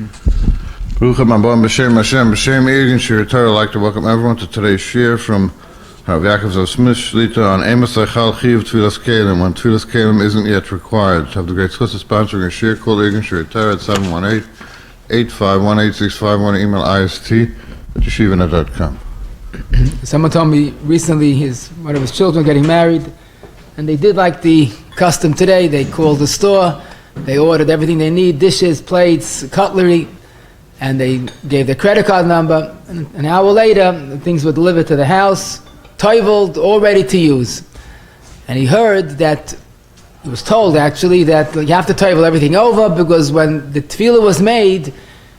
Bruchem Abon B'Shem Hashem B'Shem Egan Shiritar. I'd like to welcome everyone to today's shir from Rabbi Yakov Smith Shlita on Amos Eichal Chiv Tevilas Keilim, when Tevilas Keilim isn't yet required. Have the great schus of sponsoring a shir called Egan Shiritar at 718-851-8651, email ist@yeshivanet.com. Someone told me recently one of his children getting married, and they did like the custom today. They called the store, they ordered everything they need, dishes, plates, cutlery, and they gave their credit card number. And an hour later, things were delivered to the house, toiveled, all ready to use. And he heard that, he was told actually, that you have to toivel everything over, because when the tefillah was made,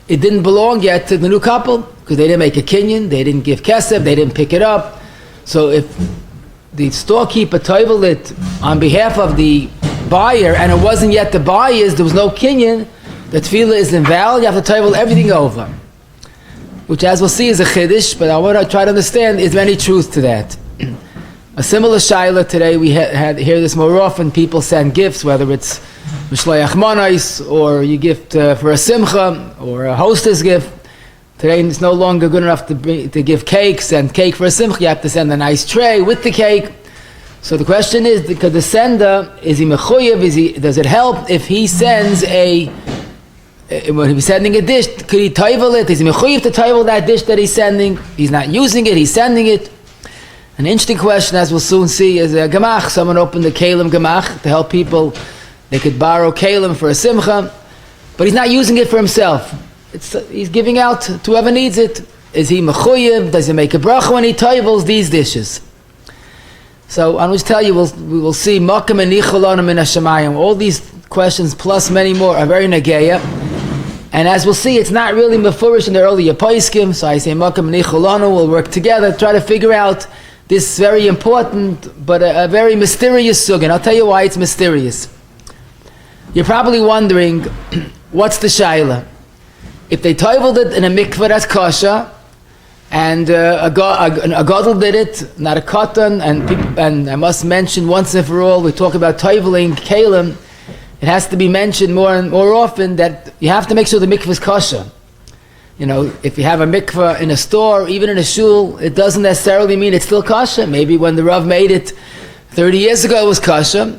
it didn't belong yet to the new couple, because they didn't make a kinyan, they didn't give kesef, they didn't pick it up. So if the storekeeper toiveled it on behalf of the buyer, and it wasn't yet the buyer's, there was no kinyan, the tefillah is invalid, you have to toivel everything over. Which, as we'll see, is a chiddush, but I want to try to understand, is there any truth to that? A similar shaila today, we hear this more often, people send gifts, whether it's Mishloach Monais, or you gift for a simcha, or a hostess gift. Today it's no longer good enough to give cakes and cake for a simcha, you have to send a nice tray with the cake. So the question is, because the sender, is he mechuyev, does it help if he sends when he's sending a dish, could he toivel it? Is he mechuyev to toivel that dish that he's sending? He's not using it, he's sending it. An interesting question, as we'll soon see, is a gemach. Someone opened the Keilim gemach to help people. They could borrow Keilim for a simcha, but he's not using it for himself. He's giving out to whoever needs it. Is he mechuyev? Does he make a bracha when he toivels these dishes? So I will tell you, we will see makom and nicholon min hashamayim. All these questions plus many more are very nageya, and as we'll see, it's not really mefurish in the earlier poskim. So I say makom and nicholon will work together, try to figure out this very important but a very mysterious sugya. And I'll tell you why it's mysterious. You're probably wondering, what's the shaila? If they toiveled it in a mikveh that's kosher, and a gadol did it, not a katan, and I must mention once and for all, we talk about toiveling Keilim, it has to be mentioned more and more often that you have to make sure the mikveh is kosher. You know, if you have a mikveh in a store, even in a shul, it doesn't necessarily mean it's still kosher. Maybe when the Rav made it 30 years ago it was kosher.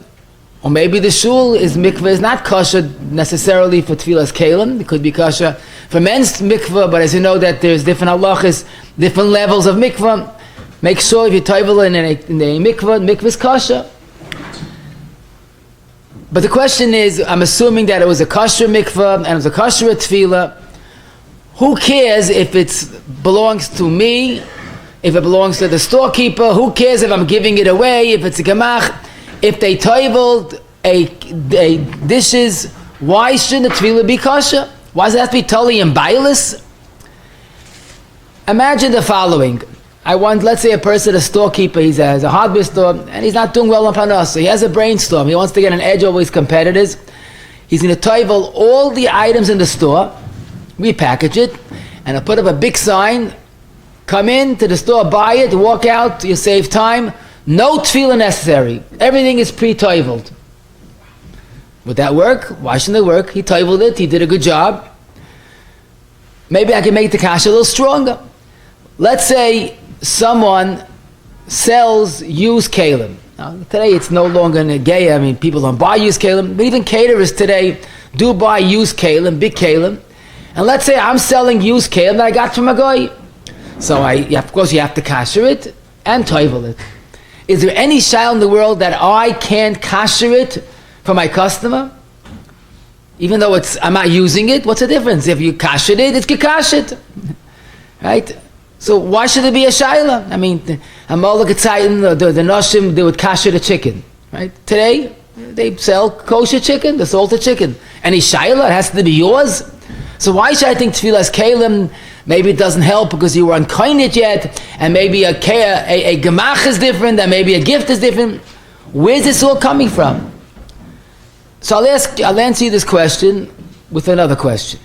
Or maybe the shul mikveh is not kosher necessarily for Tevilas Keilim. It could be kosher for men's mikveh, but as you know that there's different halachos, different levels of mikveh. Make sure if you toivel in a mikveh is kosher. But the question is, I'm assuming that it was a kosher mikveh and it was a kosher tefillah. Who cares if it belongs to me, if it belongs to the storekeeper? Who cares if I'm giving it away, if it's a gemach? If they toiveled a dishes, why shouldn't the tefillah be kosher? Why does it have to be totally and biasless? Imagine the following. Let's say a person, a storekeeper, he has a hardware store, and he's not doing well on panos, so he has a brainstorm. He wants to get an edge over his competitors. He's going to toivel all the items in the store, repackage it, and I'll put up a big sign, come in to the store, buy it, walk out, you save time. No tefillah necessary. Everything is pre-toiveled. Would that work? Why shouldn't it work? He toiveled it. He did a good job. Maybe I can make the kasha a little stronger. Let's say someone sells used Keilim. Now, today it's no longer negaya. I mean, people don't buy used Keilim. But even caterers today do buy used Keilim, big Keilim. And let's say I'm selling used Keilim that I got from a guy. So of course you have to kasher it and toivel it. Is there any shayla in the world that I can't kasher it for my customer? Even though I'm not using it, what's the difference? If you kasher it, it's gekashet. Right? So why should there be a shayla? I mean, the Noshim, they would kasher the chicken. Right? Today, they sell kosher chicken, the salted chicken. Any shayla, it has to be yours. So why should I think Tevilas Keilim, maybe it doesn't help because you weren't coined yet, and maybe a gemach is different, and maybe a gift is different. Where's this all coming from? So I'll answer you this question with another question.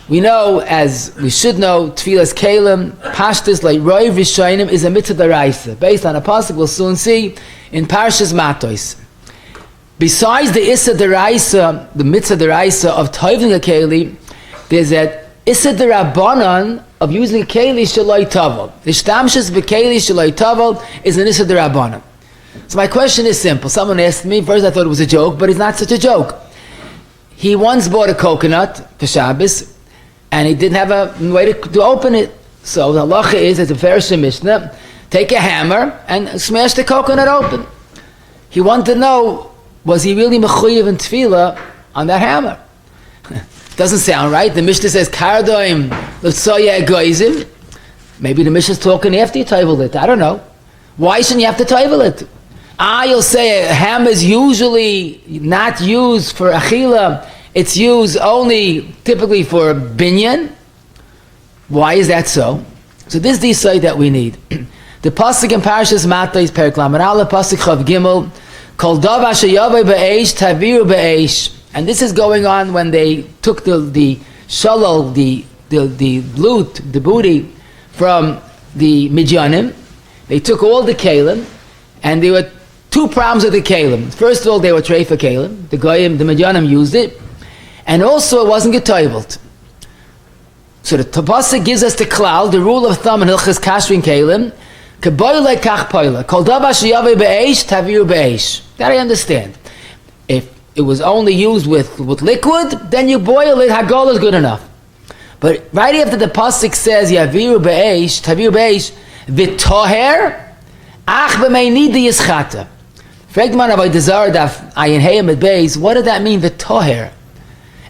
We know, as we should know, Tevilas Keilim, Pashtus like Roiv Rishonim, is a mitzvah deraisa, based on a pasuk we'll soon see in Parshas Matos. Besides the Issa deraisa, the mitzvah deraisa of toiveling a Keilim, there's that Issa D'Rabbanan of using a Keli Shaloi Tovel. The Shtamshus B'Keli Shaloi Tovel is an Issa D'Rabbanan. So my question is simple. Someone asked me, first I thought it was a joke, but it's not such a joke. He once bought a coconut for Shabbos, and he didn't have a way to open it. So the halacha is, as a Pharisee Mishnah, take a hammer and smash the coconut open. He wanted to know, was he really mechuyev in tefillah on that hammer? Doesn't sound right. The Mishnah says, Kardoim l'tzoya egoizim. Maybe the Mishnah's talking after you toivel it. I don't know. Why shouldn't you have to toivel it? You'll say a hammer is usually not used for achila. It's used only typically for binyan. Why is that so? So this is the side that we need. The pasuk in Parashas Matah is Perek Lamed Aleph, pasuk Chav Gimel, Kol davar sheyaveh be'esh taviru be'esh. And this is going on when they took the shalal, the loot, the booty from the Midyanim. They took all the Keilim, and there were two problems with the Keilim. First of all, they were treifa Keilim. The Goyim, the Midyanim used it, and also it wasn't toiveled. So the pasuk gives us the klal, the rule of thumb in Hilchos Kashrin Keilim, k'boile kach poile, kol davar sheyaveh be'esh taviru be'esh. That I understand. If it was only used with liquid, then you boil it, hagol is good enough. But right after the pasuk says, yaviru be'esh, taviru be'esh, v'toher, ach b'meinidi yischata. Fragt man about the Zara daf ayin heyam at beis, what did that mean, v'toher?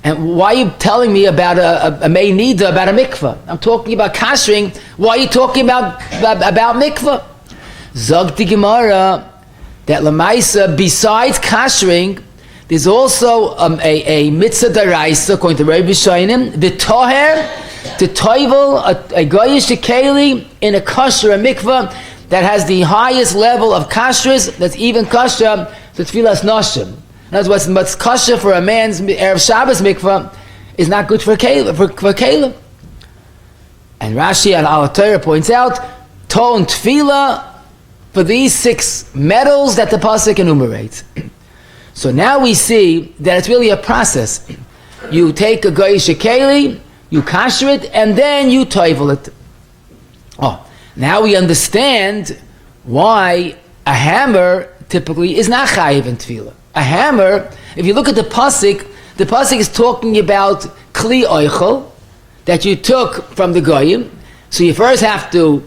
And why are you telling me about a meinida, about a mikvah? I'm talking about kashring. Why are you talking about mikvah? Zog the Gemara that lamaisa, besides kashring, there's also a mitzvah daraisa, according to Rabbi Shainim, the toher, to toivel, a goyish keli in a kosher, a mikvah that has the highest level of kashrus, that's even kosher to Tevilas noshim. In other words, what's kosher for a man's Erev Shabbos mikvah is not good for Keilim. And Rashi and Al Torah points out, ton tefillah for these 6 metals that the pasuk enumerates. So now we see that it's really a process. You take a goyish keli, you kasher it, and then you toivel it. Oh, now we understand why a hammer typically is not chayiv in tefillah. A hammer, if you look at the pasuk is talking about kli oichel that you took from the goyim. So you first have to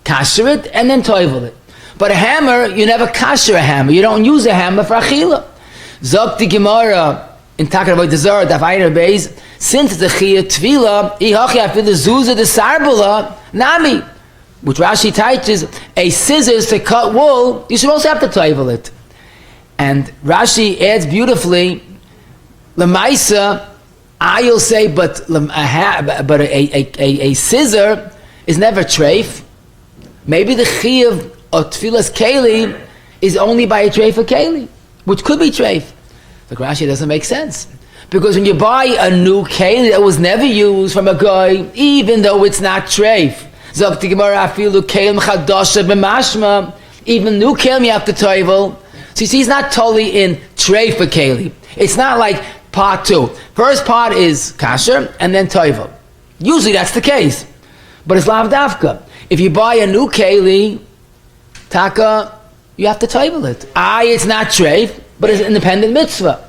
kasher it and then toivel it. But a hammer, you never kasher a hammer. You don't use a hammer for achila. Zok the Gemara in talking about the Zohar daf ayin beis, since it's a chiyah tefillah, ihachi afilu zuzah the sarbula nami, which Rashi teaches a scissors to cut wool. You should also have to toivel it. And Rashi adds beautifully, Lamaisa, I'll say, but a scissor is never treif. Maybe the chiyuv of Tevilas Keilim is only by a treif of Keilim, which could be treif. The Rashi doesn't make sense. Because when you buy a new Keilim that was never used from a guy, even though it's not treif, Zok Gemara afilu Keilim chadasha b'mashma, even new Keilim you have to toivel. So you see, he's not totally in treifa Keilim. It's not like part 2. First part is kasher and then toivel. Usually that's the case. But it's lav dafka. If you buy a new Keilim, taka, you have to toivel it. It's not treif, but it's an independent mitzvah.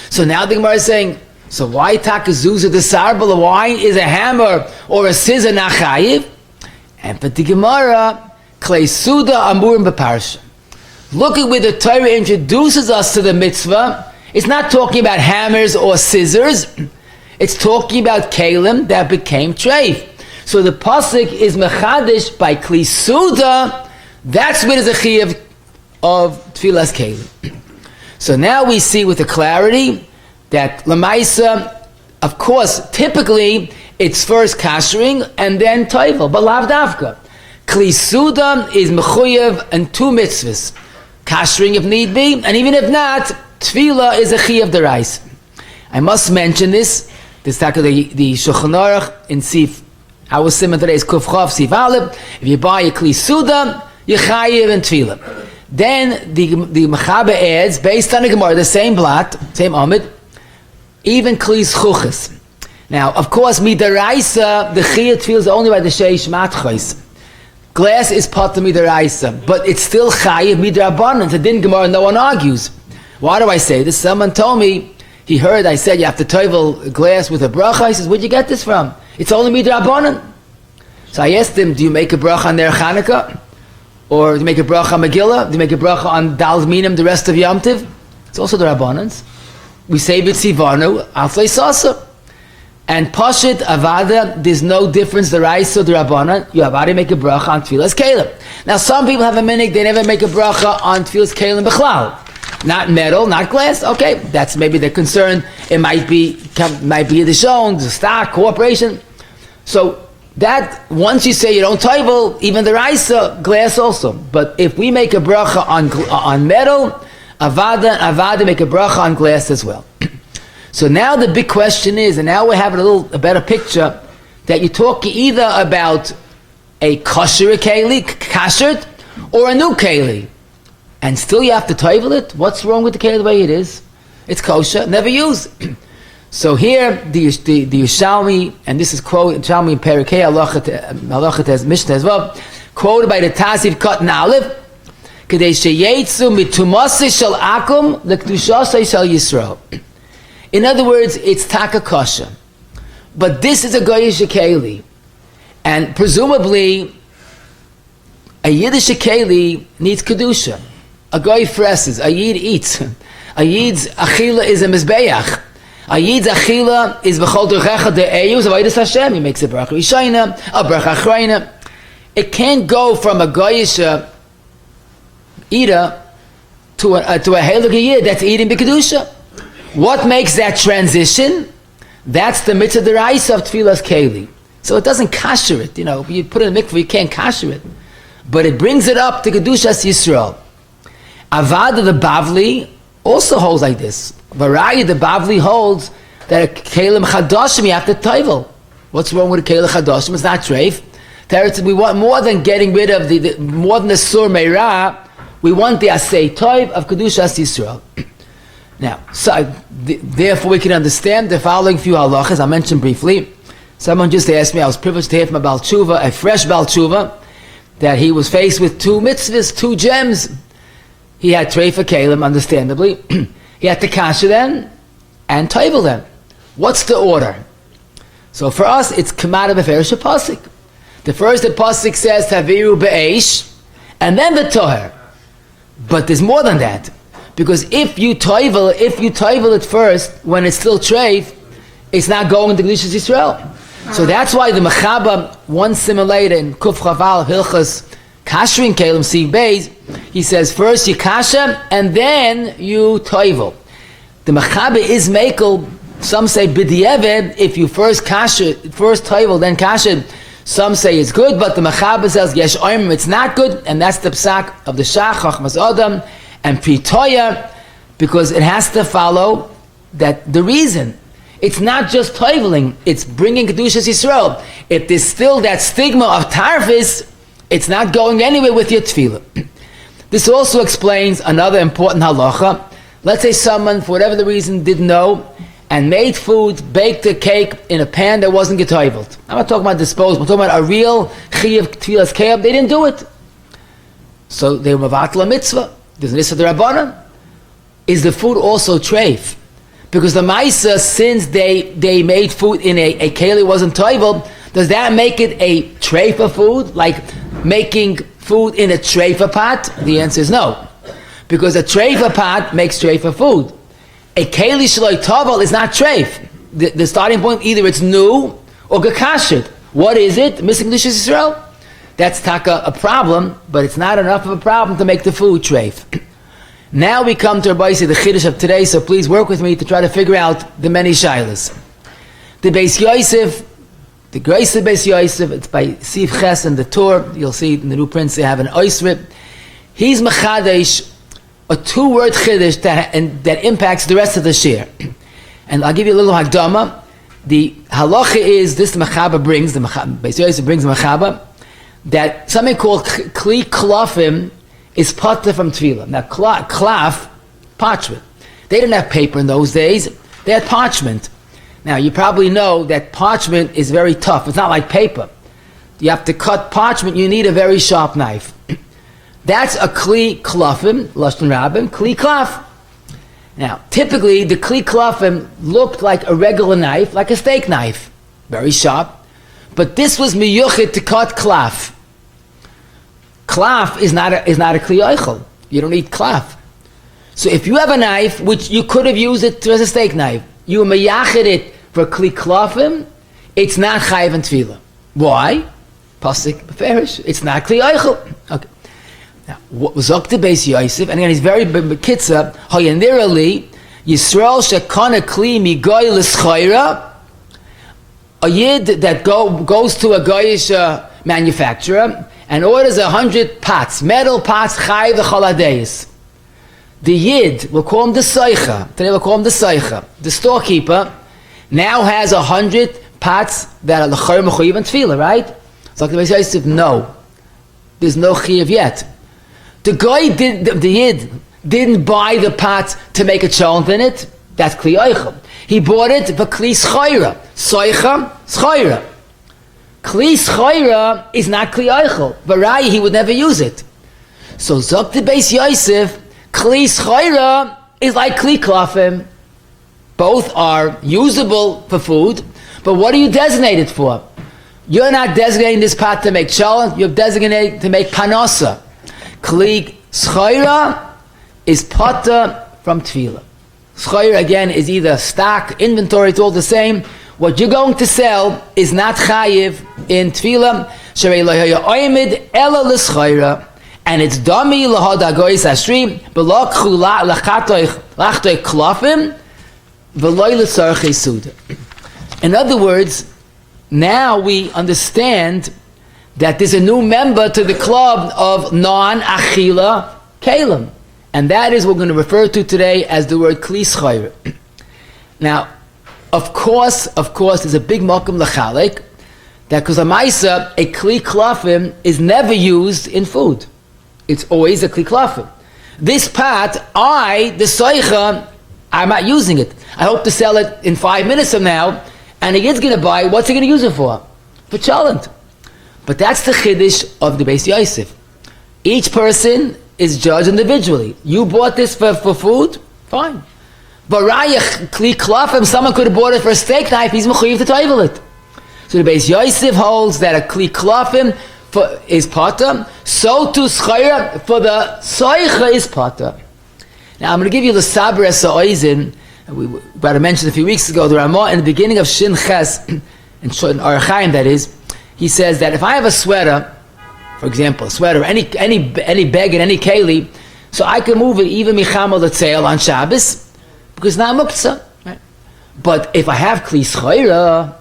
So now the Gemara is saying, so why taka zuzah the sarbala? Why is a hammer or a scissor not chayiv? And but the Gemara, klei suda amurim b'parsha. Look at where the Torah introduces us to the mitzvah. It's not talking about hammers or scissors. It's talking about Keilim that became treif. So the pasuk is mechadish by kli suda. That's where there's a chiyuv of Tevilas Keilim. So now we see with the clarity that lamaisa, of course, typically it's first kashering and then toivel, but lav dafka. Kli suda is mechuyev and 2 mitzvahs. Kashering if need be, and even if not, tefillah is a chiyuv deraisa. I must mention this. This is the Shulchan Aruch in Sif. Our simon today is Kuf Chav Sif Aleph. If you buy a kli suda, you chayiv and tefillah. Then the Mechaber adds, based on the Gemara, the same blot, same amid, even kli chuches. Now, of course, midaraisa, the chiyah tefillah is only by the sheish matchos. Glass is part of midaraisa, but it's still chayiv midarabanan. The din gemara, no one argues. Why do I say this? Someone told me, he heard I said you have to toivel glass with a bracha. He says, where'd you get this from? It's only midarabanan. So I asked him, do you make a bracha on Ner Chanukah? Or do you make a bracha on Megillah? Do you make a bracha on Dal Minim the rest of Yom Tiv? It's also the Rabbanans. We say B'tzivanu, Alflei Sasa. And Pashit, Avada, there's no difference, the Raisa, the Rabbanan. You Avada make a bracha on Tevilas Keilim. Now some people have a minhag, they never make a bracha on Tevilas Keilim B'chlal. Not metal, not glass. Okay, that's maybe the concern. It might be the shown, the stock, cooperation. So that, once you say you don't toivel, even the Raisa, glass also. But if we make a bracha on metal, Avada make a bracha on glass as well. So now the big question is, and now we're having a better picture, that you talk either about a kosher keli, kashered, or a new keli. And still you have to toivel it? What's wrong with the keli the way it is? It's kosher, never use. So here, the Yerushalmi, and this is quoted, Yerushalmi in Perikei, Halachot as Mishnah as well, quoted by the Taziv Katan Aleph, Kedei sheyetzu mitumasi shel akum lekdushasei shel Yisrael. In other words, it's taka kosher. But this is a goyish keli. And presumably, a Yiddish keli needs kedusha. A goy fresses, a Yid eats. A Yid's achila is a mizbeach. A Yid's achila is b'chol derchecha de'eyus avodas Hashem. He makes a bracha rishayna, a bracha achrayna. It can't go from a goyish eater to a heilig Yid that's eating b'kedusha. What makes that transition? That's the mitzvah deraisa of Tevilas Keilim. So it doesn't kasher it. You know, you put it in a mikveh, you can't kasher it. But it brings it up to Kedushas Yisrael. Avada the Bavli also holds like this. Varaya the Bavli holds that a Keilim Chadashim you have to toivel. What's wrong with a Keilim Chadashim? It's not treif. We want more than getting rid of more than the Sur Meirah, we want the Asay Toiv of Kedushas Yisrael. Now, so therefore we can understand the following few halachas I mentioned briefly. Someone just asked me, I was privileged to hear from a Baal Tshuva, a fresh Baal Tshuva, that he was faced with two mitzvahs, two gems. He had treifa keilim, understandably. He had to kasher them and toivel them. What's the order? So for us, it's kamada beferish pasik. The first, the pasik says taviru be'esh, and then the toher. But there's more than that. Because if you toivel it first, when it's still treif, it's not going to Kedushas Yisrael. So that's why the Mechaba, one simulator in Kuf Chaval Hilchas Kashrin Keilim Siv Beis, he says first you kasher and then you toivel. The Mechaba is mekel. Some say b'diavad, if you first toivel then kasher. Some say it's good, but the Mechaba says yesh oimim, it's not good, and that's the psak of the Shach Chachmas Adam and pre-toiveled, because it has to follow that the reason. It's not just toiveling, it's bringing Kedushas Yisrael. If there's still that stigma of tarfis, it's not going anywhere with your tefillah. This also explains another important halacha. Let's say someone, for whatever the reason, didn't know, and made food, baked a cake in a pan that wasn't toiveled. I'm not talking about disposable, I'm talking about a real chiyav tevilas keilim. They didn't do it. So they were mavatla mitzvah. There's an issa d'Rabbanan. Is the food also treif? Because the Maisa, since they made food in a keli wasn't toivel, does that make it a treifa food? Like making food in a treifa pot? The answer is no. Because a treifa pot makes treifa food. A keli shloi tovel is not treif. The starting point, either it's new or gekashet. What is it? Missing Kedushas Yisrael? That's taka a problem, but it's not enough of a problem to make the food treif. Now we come to Rabbi the Chiddush of today, so please work with me to try to figure out the many shilas. The Beis Yosef, the Grace of Beis Yosef, it's by Siv Ches and the Torah. You'll see in the new prints they have an oisrip. He's mechadesh, a two-word chiddush that impacts the rest of the shir. And I'll give you a little hakdama. The halacha is this: the Mechaba brings, Beis Yosef brings the Mechaba, that something called kli klafim is pater from tefillah. Now, klaf, parchment. They didn't have paper in those days. They had parchment. Now, you probably know that parchment is very tough. It's not like paper. You have to cut parchment, you need a very sharp knife. That's a kli klafim, lashon rabbim, kli klaf. Now, typically, the kli klafim looked like a regular knife, like a steak knife, very sharp. But this was miyuchid to cut klaf. Klaf is not a kli oichel. You don't need klaf. So if you have a knife, which you could have used it as a steak knife, you miyachid it for kli klafim, it's not chayiv and tefillah. Why? Pasuk beferish. It's not kli oichel. Okay. Now, what was up to Beis Yosef? And again, he's very bekitza. Hayanirali Yisrael shekana kli migoy l'schayra. A yid that goes to a goyish manufacturer and orders 100 pots, metal pots, chayiv v'chaladeis. The yid, we'll call him the soicha. Today we'll call him the soicha. The storekeeper now has 100 pots that are l'chayr mechuyev and tefillah, right? So the Beis Yosef, no, there's no chiyav yet. The guy the yid didn't buy the pot to make a cholent in it. That's kli oichel. He bought it for kli schayra. Soicha, schayra. Kli schayra is not kli oichel. Varai, he would never use it. So zok the Beis Yosef, kli schayra is like kli klafim. Both are usable for food, but what are you designated for? You're not designating this pot to make cholent, you're designated to make panosa. Kli schayra is potter from tefillah. Schayra again is either stock, inventory, it's all the same. What you're going to sell is not chayiv in tefillah. Sherei lo haya oimid ela l'schayra, and it's dami lahad hagoyis ashrim b'lokchu lachatoy klafim v'loy l'tzarchei suda. In other words, now we understand that there's a new member to the club of non-achila Keilim. And that is what we're going to refer to today as the word kli schayra. Now, of course, there's a big makom l'chalek that because a maisa, a kli klafim is never used in food. It's always a kli klafim. This pot, the soicha, I'm not using it. I hope to sell it in 5 minutes from now, and the kid's going to buy. What's he going to use it for? For cholent. But that's the chiddush of the Beis Yosef. Each person is judged individually. You bought this for food? Fine. But rayach kli klafim, someone could have bought it for a steak knife, he's mechuyev to toivel it. So the Beis Yosef holds that a kli klafim is potter, so too schayra for the soicha is potter. Now I'm going to give you the saber sa'oizin. We about to mention a few weeks ago, the Ramah in the beginning of Shin Ches, in Archaim that is, he says that if I have a sweater, for example, a sweater, any bag and any keli, so I can move it even michama l'tzeil on Shabbos, because now muktzah. Right? But if I have kli schayra,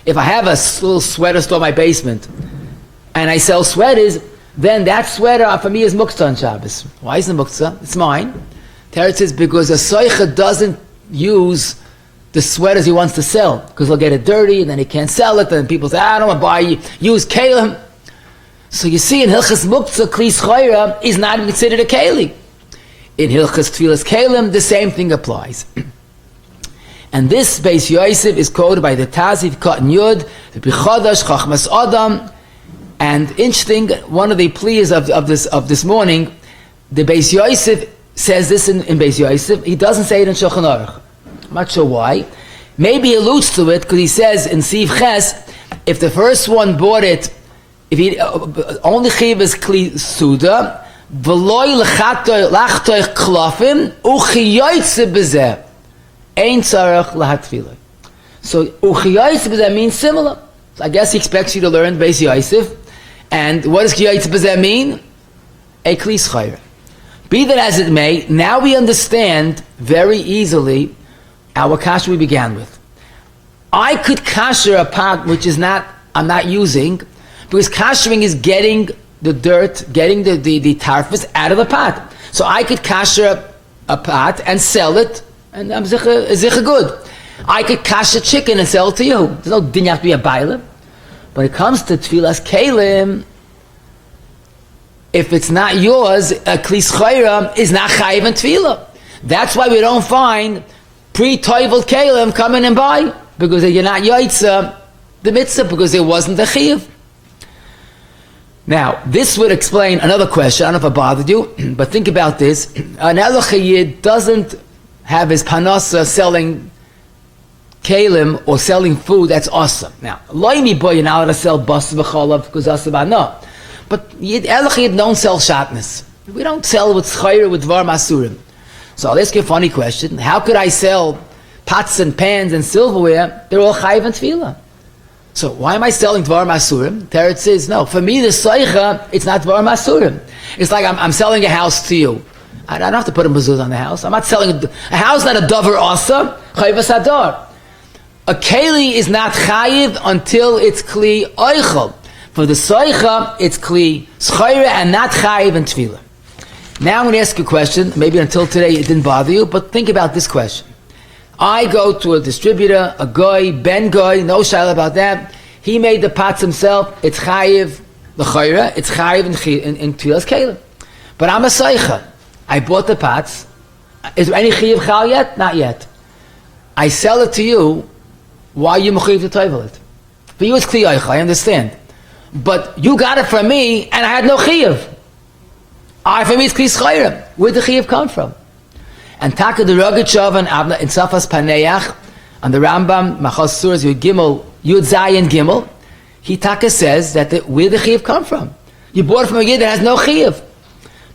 if I have a little sweater store in my basement, and I sell sweaters, then that sweater for me is muktzah on Shabbos. Why is it muktzah? It's mine. Teretz is because a soicha doesn't use the sweaters he wants to sell, because he'll get it dirty, and then he can't sell it, and people say, I don't want to buy you, use Keilim. So you see, in Hilchas Muktzah, Kli Schayra is not considered a Keilim. In Hilchas Tevilas Keilim, the same thing applies. And this Beis Yosef is quoted by the Taziv Katan Yud, the Bichadash Chachmas Adam, and interesting, one of the pleas of this morning, the Beis Yosef says this in Beis Yosef, he doesn't say it in Shulchan Aruch. I'm not sure why. Maybe he alludes to it because he says in Siv Ches, if the first one bought it, if he only chiv is kli suda, v'loy lachtoy klafim uchiyoytze bezeh ein tzarech lahatfilah. So uchiyoytze bezeh means similar. So I guess he expects you to learn Beis Yosef. And what does chiyoytze bezeh mean? A kli schayra. Be that as it may, now we understand very easily our kasher we began with. I could kasher a pot which I'm not using, because kashering is getting the dirt, getting the tarfus out of the pot. So I could kasher a pot and sell it, and I'm zicha good. I could kasher chicken and sell it to you. There's no din you have to be a baile. When it comes to Tevilas Keilim, if it's not yours, a kli schayra is not chayiv and tefillah. That's why we don't find pre-toiveled Keilim come in and buy. because you're not yaitza the mitzvah because there wasn't the chiyuv. Now, this would explain another question. I don't know if I bothered you, but think about this. An Elachayid doesn't have his panasa selling Keilim or selling food that's awesome. Now, loimi boy, you're not allowed to sell bas v'cholav because asaba no. But Elachayid don't sell shatnez. We don't sell with chayr with dvar masurim. So I'll ask you a funny question. How could I sell pots and pans and silverware? They're all chayiv and tefillah. So why am I selling dvar masurim? Teretz says, no, for me the soicha, it's not dvar masurim. It's like I'm selling a house to you. I don't have to put a mezuzah on the house. I'm not selling a house, not a davar asa, chayiv asadar. A keli is not chayiv until it's kli oichel. For the soicha, it's kli schayra and not chayiv and tefillah. Now I'm going to ask you a question. Maybe until today it didn't bother you, but think about this question. I go to a distributor, a guy, Ben Guy, no shayla about that. He made the pots himself. It's chayiv l'chayra. It's chayiv in Tevilas Keilim. But I'm a seicha. I bought the pots. Is there any chayiv chal yet? Not yet. I sell it to you. Why are you mechayiv to toivel it? For you it's kli oicha, I understand. But you got it from me and I had no chayiv. For me it's kli schayra. Where'd the chayiv come from? And Taka the Rogachav and Abna in Safas Paneach on the Rambam Machos Suras Yud Gimel Yud Zayin Gimel, he Taka says that where the chiyuv come from? You bought it from a yid that has no chiyuv.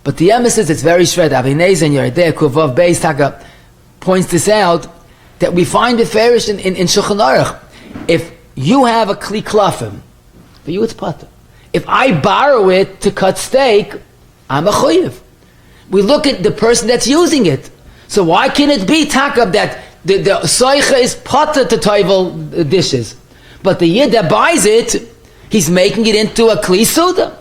But the emphasis it's very shred. Avinez and Yerideh Kuvav Beis Taka points this out that we find it fairish in Shulchan Aruch. If you have a kli klafim, for you it's pater. If I borrow it to cut steak, I'm a chiyuv. We look at the person that's using it. So why can it be takab that the soicha is potter to toivel dishes, but the yid that buys it, he's making it into a kli suda,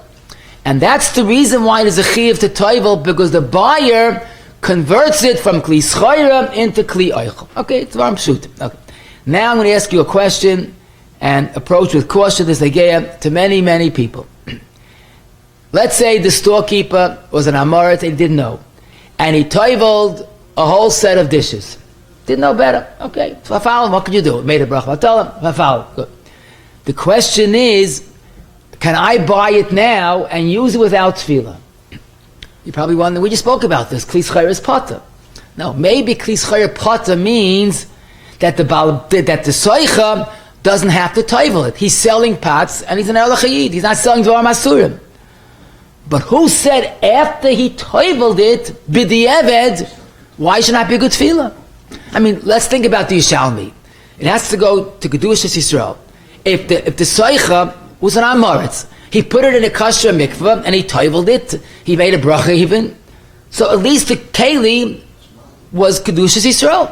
and that's the reason why there's a chiyuv to toivel, because the buyer converts it from kli schayra into kli oichel. Okay, it's varm shoot. Okay, now I'm going to ask you a question and approach with caution this again to many people. Let's say the storekeeper was an amorit and he didn't know, and he toiveled a whole set of dishes. Didn't know better. Okay, so I follow him. What can you do? Made a bracha. I tell him. I follow. Good. The question is, can I buy it now and use it without tefillah? You probably wonder. We just spoke about this. Kli schayra is potter. No, maybe kli schayra potter means that the soicha doesn't have to toivel it. He's selling pots and he's an elachayid. He's not selling dvar masurim. But who said after he toiveled it, b'di'eved, why should not be a good tefillah? I mean, let's think about the Yishalmi. It has to go to Kedushas Yisrael. If the soicha was an amoritz, he put it in a kosher mikveh and he toiveled it, he made a bracha even. So at least the Keilim was Kedushas Yisrael.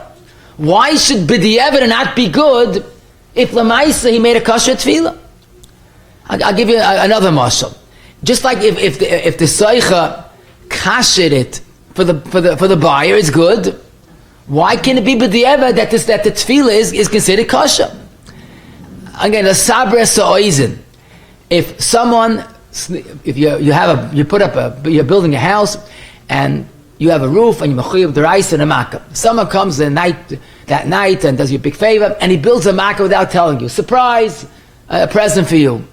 Why should b'di'eved not be good if Lamaisa he made a kosher tefillah? I'll give you another mashal. Just like if the soicha kashed it for the buyer, it's good. Why can it be b'di'eved that the tefillah is considered kosher? Again, a sabra sa'oizin. If you're building a house and you have a roof and you mechuyev d'oraisa and a makkah. Someone comes that night and does you a big favor and he builds a makkah without telling you. Surprise, a present for you.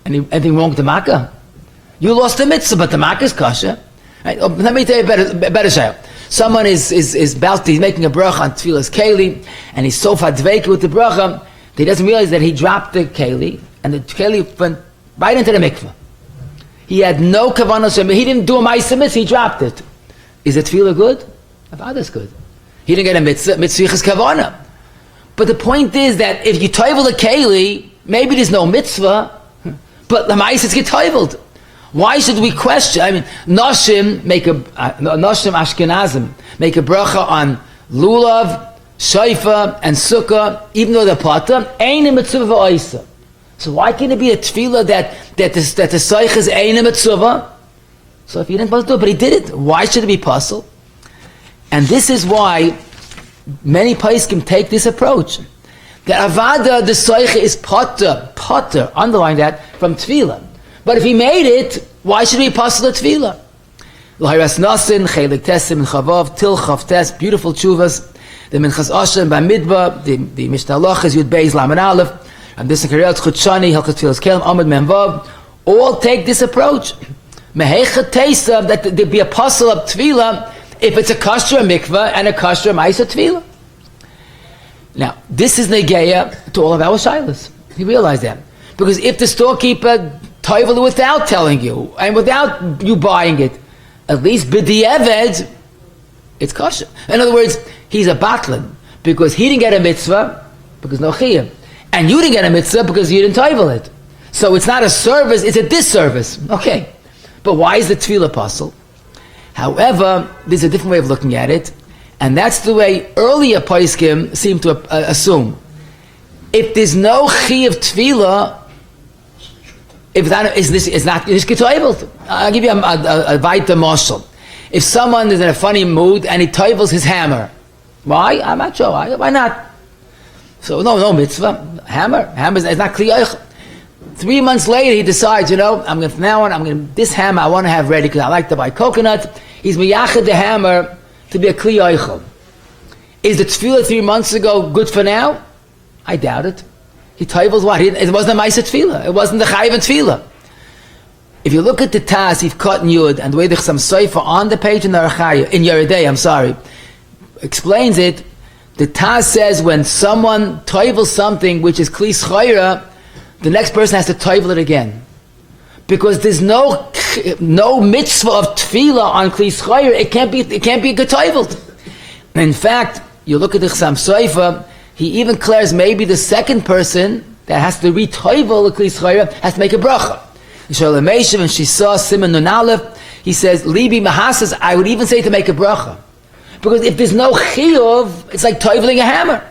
Anything wrong with the makkah? You lost the mitzvah, but the makkah is kosher. Right? Oh, let me tell you a better shayla. Someone he's making a bracha on Tevilas Keilim, and he's so fadveki with the bracha that he doesn't realize that he dropped the Keilim, and the Keilim went right into the mikveh. He had no kavanah, he didn't do a ma'aseh mitzvah, he dropped it. Is the tefillah good? Avada's good. He didn't get a mitzvah is kavanah. But the point is that if you toivel a Keilim, maybe there's no mitzvah, but the ma'aseh gets toiveled. Why should we question? I mean, Noshim Ashkenazim make a bracha on lulav, shayfa, and sukkah, even though they're potter, ain't a mitzvah v'oisa. So why can't it be a tefillah that the soich is ain't a mitzvah? So if he didn't do it, but he did it, why should it be puzzle? And this is why many poskim take this approach. That avada, the soich is potter, underline that, from tefillah. But if he made it, why should we puzzle the tefillah? L'hayras nasin, chelik tesim, chavav, til chavtes, beautiful tshuvas. the Minchas Osher, Bamidbar, the Mishnah Halachos, Yud Beis Lamed Aleph, and this Kariyat Chutshani, Halachos Tevilas Keilim, Amud Mem Vav, all take this approach. Mehecha Teisa, that there be a puzzle of Tvila if it's a kosher mikvah and a kosher ma'isa Tvila. Now, this is negeya to all of our shilas. You realize that. Because if the storekeeper toivel without telling you, and without you buying it, at least b'di'eved, it's kosher. In other words, he's a batlin, because he didn't get a mitzvah, because no chiyuv. And you didn't get a mitzvah, because you didn't toivel it. So it's not a service, it's a disservice. Okay. But why is the tefillah apostle? However, there's a different way of looking at it. And that's the way earlier poskim seem to assume. If there's no chi of tefillah, if that is not toiveled. I'll give you a weiter marshal. If someone is in a funny mood and he toivels his hammer, why? I'm not sure. Why not? So no mitzvah. Hammer is not kli. 3 months later, he decides, this hammer I want to have ready because I like to buy coconut. He's miyachad the hammer to be a kli oichel. Is the tefillah 3 months ago good for now? I doubt it. He toivels what? It wasn't a ma'aseh tefillah. It wasn't the chayiv tefillah. If you look at the Taz, you've cut Yud, and the way the Chassam Sofer on the page in the Archaya, in Yeridei, explains it. The Taz says when someone toivels something which is kli schayra, the next person has to toivel it again. Because there's no mitzvah of tefillah on kli schayra, it can't be getoiveld. In fact, you look at the Chassam Sofer, he even declares maybe the second person that has to re-toivel the kli schayra has to make a bracha. Shalom Meshav, and she saw Simon Nun Aleph, he says, Libi Mahasas, I would even say to make a bracha. Because if there's no chiyuv, it's like toiveling a hammer.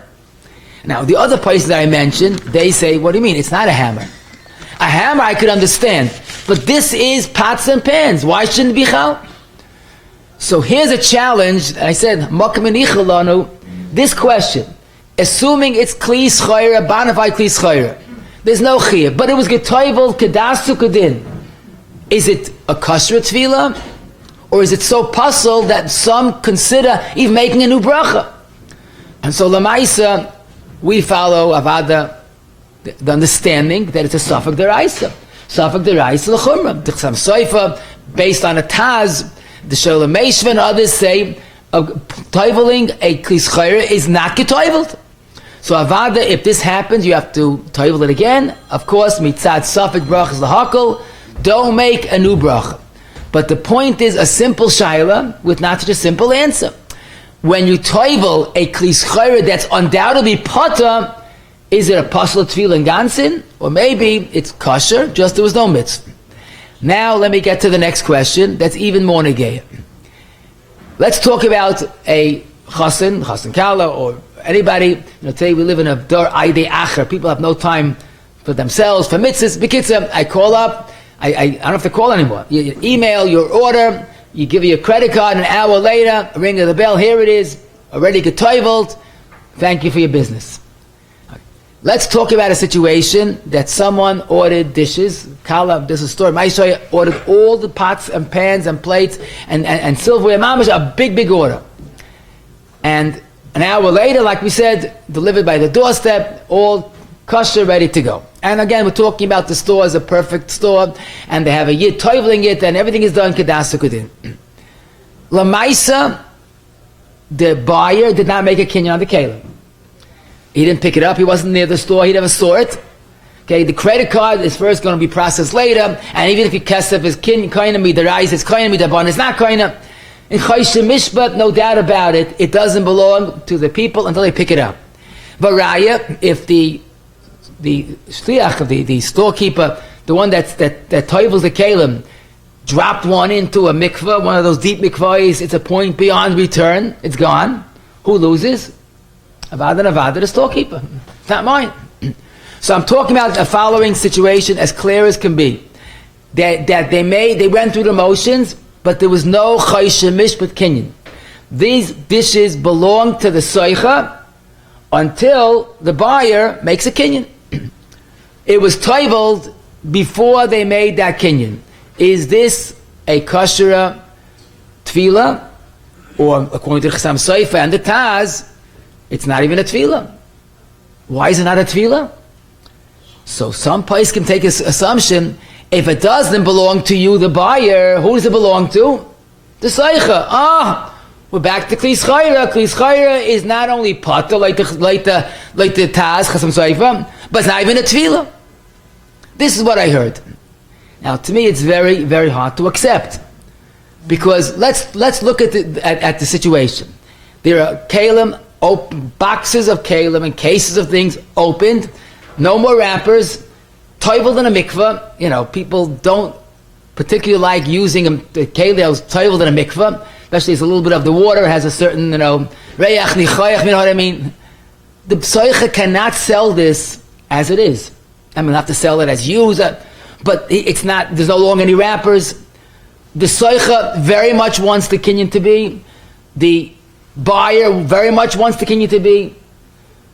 Now, the other places that I mentioned, they say, what do you mean? It's not a hammer. A hammer I could understand, but this is pots and pans. Why shouldn't it be chal? So here's a challenge. I said, this question, assuming it's kli schayra, banafai kli schayra, there's no chiyuv, but it was getoivel kedasu kedin. Is it a kosher tefillah, or is it so puzzled that some consider even making a new bracha? And so lamaisa, we follow avada the understanding that it's a safek deraisa l'chumra. The Chassam Sofer, based on a Taz, the Shalom Meshav and others say toiveling a kli schayra is not getoiveld. So avada, if this happens, you have to toivel it again. Of course, mitzad safek brachas lahakol, don't make a new bracha. But the point is a simple shaila with not such a simple answer. When you toivel a kli schayra that's undoubtedly potter, is it a pasal tefillah and gansin? Or maybe it's kosher, just there was no mitzvah. Now let me get to the next question that's even more negeya. Let's talk about a chassan kala, or anybody. Today we live in a dor aidei acher. People have no time for themselves, for mitzvahs. B'kitzur, I call up. I don't have to call anymore. You email your order. You give your credit card. An hour later, a ring of the bell. Here it is, already getoiveld. Thank you for your business. Let's talk about a situation that someone ordered dishes. Kala, there's a store. Maishoya ordered all the pots and pans and plates and silverware. Mamash, a big order. And an hour later, like we said, delivered by the doorstep, all kosher, ready to go. And again, we're talking about the store as a perfect store, and they have a yid toiveling it, and everything is done kedas ukudin. Lamaisa, the buyer did not make a kinyan on the Keilim. He didn't pick it up. He wasn't near the store. He never saw it. Okay, the credit card is first going to be processed later, and even if you kesef is koina midarais, it's koina midaban, it's not koina. In Choshe Mishpat, no doubt about it, it doesn't belong to the people until they pick it up. But Raya, if the shliach, the storekeeper, the one that toivels the Keilim, dropped one into a mikvah, one of those deep mikvahs, it's a point beyond return, it's gone. Who loses? Avada, the storekeeper. It's not mine. So I'm talking about a following situation as clear as can be. That they went through the motions, but there was no choshe mishpat kinyan. These dishes belong to the soicha until the buyer makes a kinyan. It was toiveled before they made that kinyan. Is this a kosher tefillah? Or according to Chassam Sofer and the Taz, It's not even a tevilah. Why is it not a tevilah? So some place can take this assumption, if it doesn't belong to you, the buyer, who does it belong to? The seicha. We're back to kli schayra. Kli schayra is not only pata like the taz chasam seifa, but it's not even a tevilah. This is what I heard. Now, to me, it's very, very hard to accept, because let's look at the situation. There are Keilim, boxes of Keilim and cases of things opened, no more wrappers, toiveled in a mikveh. People don't particularly like using a Keilim toiveled in a mikveh, especially it's a little bit of the water, has a certain, reyach nichayach, you know what I mean? The psoicha cannot sell this as it is. I mean, we'll have to sell it as used, but it's not, there's no longer any wrappers. The soicha very much wants the kinyan to be. The buyer very much wants the kinyan to be.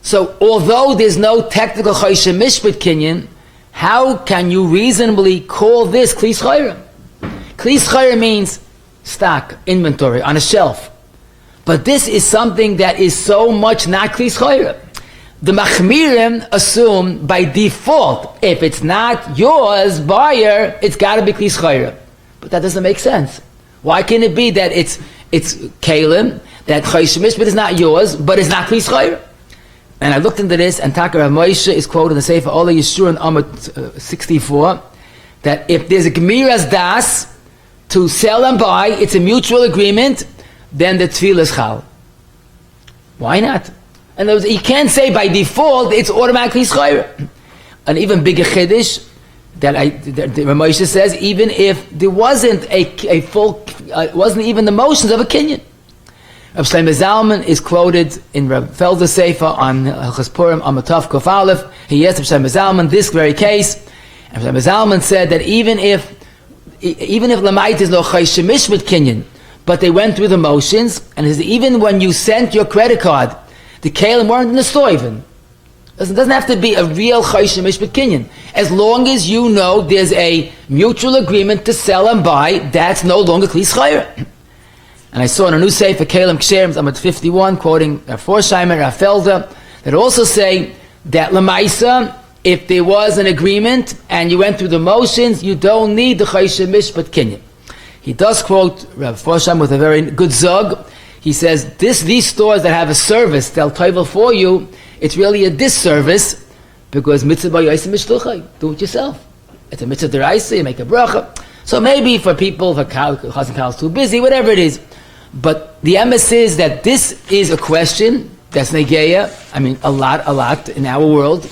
So although there's no technical choshen mishpat kinyan, how can you reasonably call this kli schayra? Kli schayra means stock, inventory, on a shelf. But this is something that is so much not kli schayra. The machmirim assume by default, if it's not yours, buyer, it's got to be kli schayra. But that doesn't make sense. Why can it be that it's Keilim, that choshen mishpat is not yours, but it's not kli schayra? And I looked into this, and Taka Rav Moshe is quoted in the Sefer Ola Yeshua in Amud 64, that if there's a gemiras das to sell and buy, it's a mutual agreement, then the tevilah is chal. Why not? And you can't say by default it's automatically schayra. An even bigger chiddush that Rav Moshe says, even if there wasn't a full, wasn't even the motions of a kinyan. Rav Shlomo Zalman is quoted in Rav Felder's Sefer on Halachos Purim Amatov Kof Aleph. He asked Rav Shlomo Zalman this very case, and Rav Shlomo Zalman said that even if Lamait is no choshen mishpat kinyan, but they went through the motions, and even when you sent your credit card, the Keilim weren't in the store even. It doesn't have to be a real choshen mishpat kinyan. As long as you know there's a mutual agreement to sell and buy, that's no longer kli schayra. And I saw in a new Sefer Keilim Ksherim, I'm at 51, quoting Rav Forsheimer, Rav Felder, that also say that Lamaisa, if there was an agreement and you went through the motions, you don't need the choshen mishpat kinyan. He does quote Rav Forsheimer with a very good zog. He says, these stores that have a service, they'll toivel for you, it's really a disservice, because mitzvah b'yosim mishluchai, do it yourself. It's a mitzvah deraisa, you make a bracha. So maybe for people, for chas and kal is too busy, whatever it is. But the emes is that this is a question that's negeya, a lot in our world.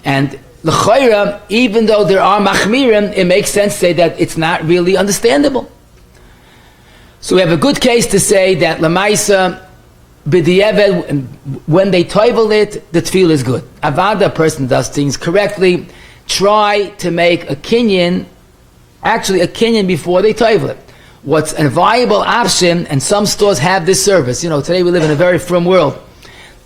And l'chayra, even though there are machmirim, it makes sense to say that it's not really understandable. So we have a good case to say that lamaisa, b'di'evel, when they toivel it, the tevilah is good. Avada, a person does things correctly, try to make a kinyan before they toivel it. What's a viable option, and some stores have this service. Today we live in a very frum world.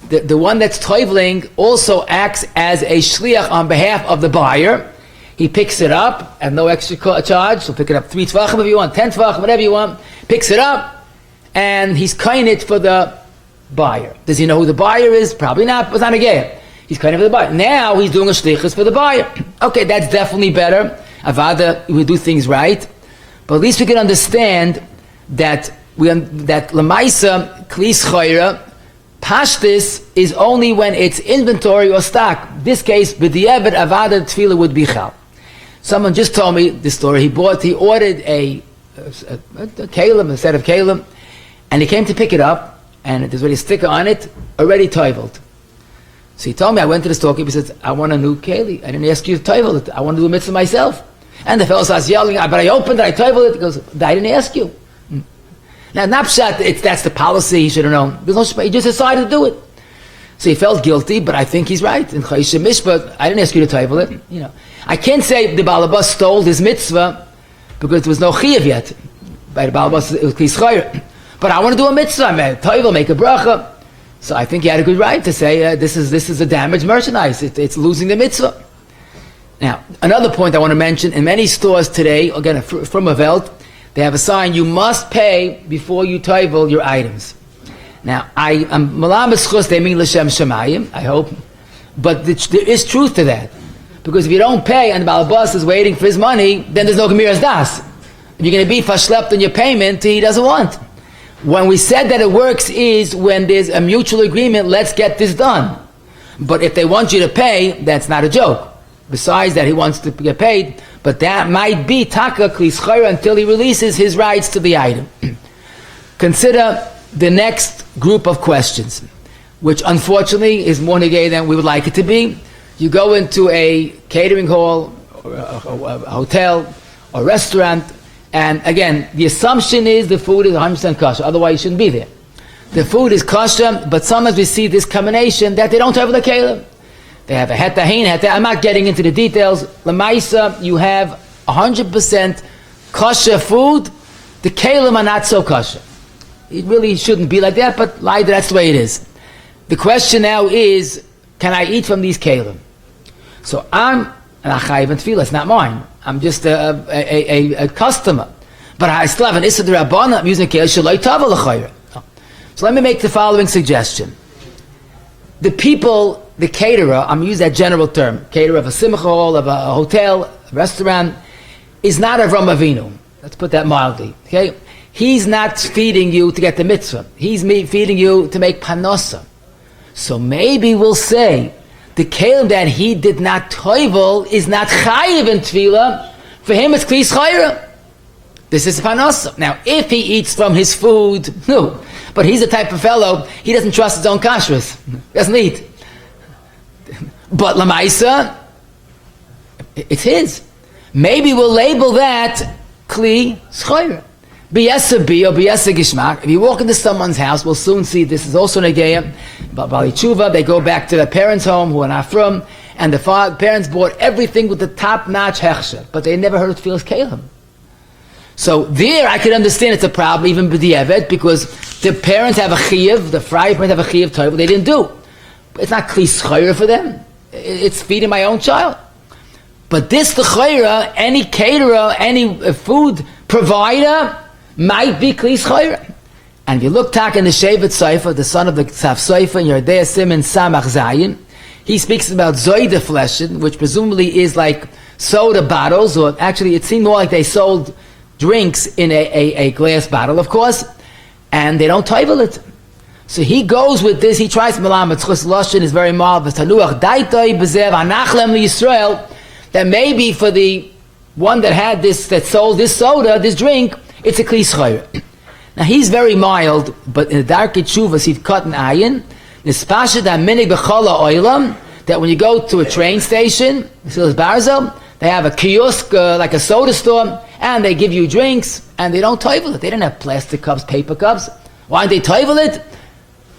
The one that's toiveling also acts as a shliach on behalf of the buyer. He picks it up at no extra charge. So pick it up 3 tvachim if you want, 10 tvachim, whatever you want. Picks it up, and he's kain it for the buyer. Does he know who the buyer is? Probably not. It's not a geyer. He's kain it for the buyer. Now he's doing a shlichus for the buyer. Okay, that's definitely better. Avada, we do things right. But at least we can understand that lamaisa kli schayra pashtis is only when it's inventory or stock. This case, b'di'evet avada tevilah would be chal. Someone just told me this story. He ordered a Keilim, a set of Keilim, and he came to pick it up, and there's already a sticker on it, already toiveled. So he told me, I went to the storekeeper, he said, I want a new Keilim. I didn't ask you to toivel it. I want to do a mitzvah myself. And the fellow starts yelling, but I opened it, I toiveled it. He goes, I didn't ask you. Now, not pshat, that's the policy, he should have known. He just decided to do it. So he felt guilty, but I think he's right. In choshen mishpat, I didn't ask you to toivel it. I can't say the balabas stole his mitzvah because there was no chiyuv yet. By the balabas, it was kli schayra. But I want to do a mitzvah, man. Toivel, make a bracha. So I think he had a good right to say, this is a damaged merchandise. It's losing the mitzvah. Now, another point I want to mention, in many stores today, again, from a Welt, they have a sign, you must pay before you toivel your items. Now, I'm malam b'schus, they mean l'shem shemayim, I hope. But there is truth to that. Because if you don't pay and the balabas is waiting for his money, then there's no gemiras das. If you're going to be fashlept on your payment, he doesn't want. When we said that it works is when there's a mutual agreement, let's get this done. But if they want you to pay, that's not a joke. Besides that, he wants to get paid, but that might be taka kli schayra until he releases his rights to the item. Consider the next group of questions, which unfortunately is more negay than we would like it to be. You go into a catering hall, or a hotel, or restaurant, and again, the assumption is the food is 100% kosher, otherwise you shouldn't be there. The food is kosher, but sometimes we see this combination that they don't have the Keilim. They have a hetahin, I'm not getting into the details. Lamaisa, you have 100% kosher food, the Keilim are not so kosher. It really shouldn't be like that, but that's the way it is. The question now is, can I eat from these Keilim? So I'm an achayiv and tefillah, it's not mine. I'm just a customer. But I still have an issa d'Rabbana, I'm using a Keilim, shaloi toivel l'chayra. So let me make the following suggestion. The people, the caterer, I'm using that general term, caterer of a simcha hall, of a hotel, a restaurant, is not a Avram Avinu. Let's put that mildly, okay? He's not feeding you to get the mitzvah. He's feeding you to make panosa. So maybe we'll say, the Keilim that he did not toivel is not chayiv in tefillah. For him, it's kli schayra. This is panosa. Now, if he eats from his food, no. But he's the type of fellow, he doesn't trust his own kashrus. He doesn't eat. But lamaisa, it's his. Maybe we'll label that kli schayra. B'yesa bi or b'yesa gishmak. If you walk into someone's house, we'll soon see this is also negeya. Bali tshuva, they go back to their parents' home who are not from, and the parents bought everything with the top-notch hechsher, but they never heard of Tevilas Keilim. So there, I could understand it's a problem, even b'di'evet, because the parents have a chiyuv, the fry parents have a chiyuv toivel, they didn't do. It's not kli schayra for them. It's feeding my own child. But this, the chayra, any caterer, any food provider, might be kli schayra. And if you look tak in the Shevet Seifa, the son of the Tzav Seifa, in Yerdei Simen Samach Zayin, he speaks about zoide fleshen, which presumably is like soda bottles, or actually it seemed more like they sold drinks in a glass bottle, of course, and they don't toivel it. So he goes with this, he tries Malam, Tzchus Loshen is very marvelous, Tanuach Daitoi Bezev Anachlem Yisrael, that maybe for the one that had this, that sold this soda, this drink, it's a kli schayra. Now he's very mild, but in the dark Tshuvas he's cut an ayin. Nispashet aminig b'chola oilam, that when you go to a train station, they have a kiosk like a soda store, and they give you drinks, and they don't toivel it. They don't have plastic cups, paper cups. Why don't they toivel it?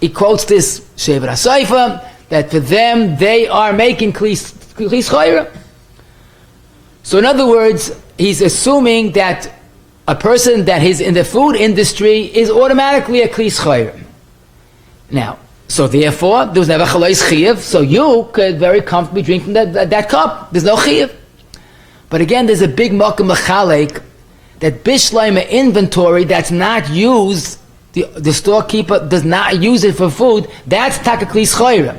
He quotes this Shevet HaSeifa, that for them they are making kli schayra. So in other words, he's assuming that a person that is in the food industry is automatically a kli schayra. Now, so therefore, there was never chalais chiyuv, so you could very comfortably drink from that cup. There's no chiyuv. But again, there's a big makom machalek that bishleima inventory that's not used, the storekeeper does not use it for food, that's taka kli schayra.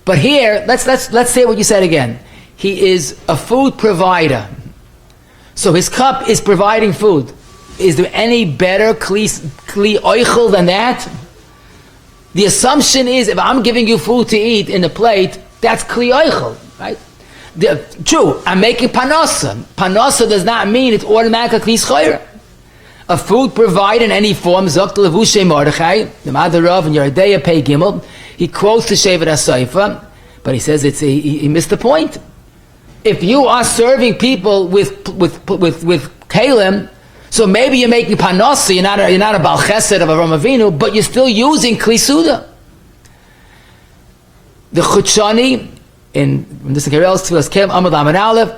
But here, let's say what you said again. He is a food provider. So his cup is providing food. Is there any better kli oichel than that? The assumption is if I'm giving you food to eat in a plate, that's kli oichel, right? True, I'm making panosa. Panosa does not mean it's automatically kli schayra. A food provider in any form, Zok Levushe Mordechai, the mother of in Yerdei Pei Gimel, he quotes the Shevet HaSeifa, but he says he missed the point. If you are serving people with Keilim, so maybe you're making panosa, you're not a Baal Chesed of Avram Avinu, but you're still using Kli Suda. The Chutshani, in this Kerel's Tevilas Keilim Amud Amud Aleph,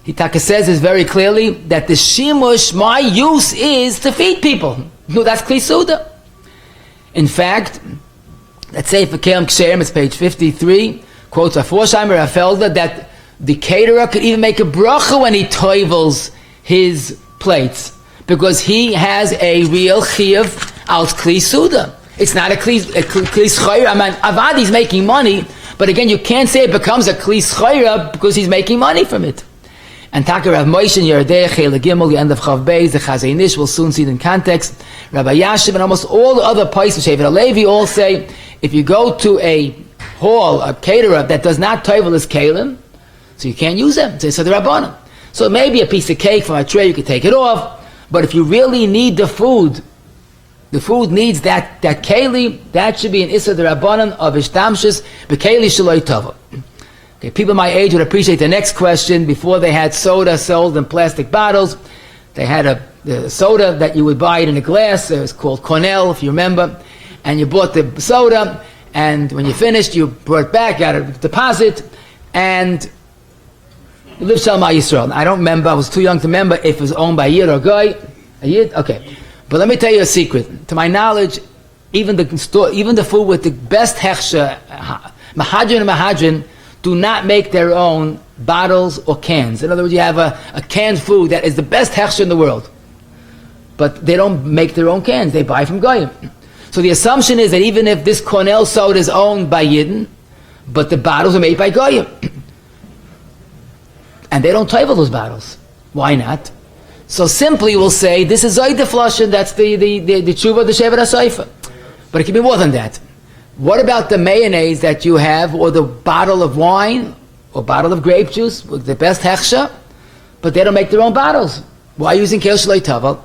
he says is very clearly that the Shimush, my use is to feed people. No, that's Kli Suda. In fact, let's say for Keilim Ksherim, it's page 53, quotes Aforsheimer Felder, that the caterer could even make a bracha when he toivels his plates, because he has a real chiyuv al kli suda. It's not a kli schayra. I mean, avadi's making money, but again, you can't say it becomes a kli schayra because he's making money from it. And Taka Rav Moshe and Yerdei Chela Gimel, the end of Chav Beis, the Chazei Nish, we'll soon see it in context. Rabbi Yashiv and almost all the other places, Shevet HaLevi, all say, if you go to a hall, a caterer that does not toivel his Keilim, so you can't use them. So the Rabbanan. So maybe a piece of cake from a tray, you can take it off, but if you really need the food needs that Keilim, that should be an Issa the Rabbanan of Ishtamshus, B'Keili Shaloi Tova. Okay, people my age would appreciate the next question. Before they had soda sold in plastic bottles, they had the soda that you would buy it in a glass. It was called Cornell, if you remember. And you bought the soda, and when you finished, you brought it back, got a deposit, and you lived Shalom Yisrael. I don't remember, I was too young to remember if it was owned by a Yid or a Goy. A Yid? Okay. But let me tell you a secret. To my knowledge, even the food with the best hechsha, Mahadrin and Mahadrin, do not make their own bottles or cans. In other words, you have a canned food that is the best hechsher in the world. But they don't make their own cans. They buy from Goyim. So the assumption is that even if this Cornell soda is owned by Yidden, but the bottles are made by Goyim. And they don't toivel those bottles. Why not? So simply we'll say, this is Zoyde Flushin, that's the tshuva of the Shevet HaSoifa. But it can be more than that. What about the mayonnaise that you have, or the bottle of wine, or bottle of grape juice, with the best hechsha, but they don't make their own bottles? Why using Keil Shaloi Tova?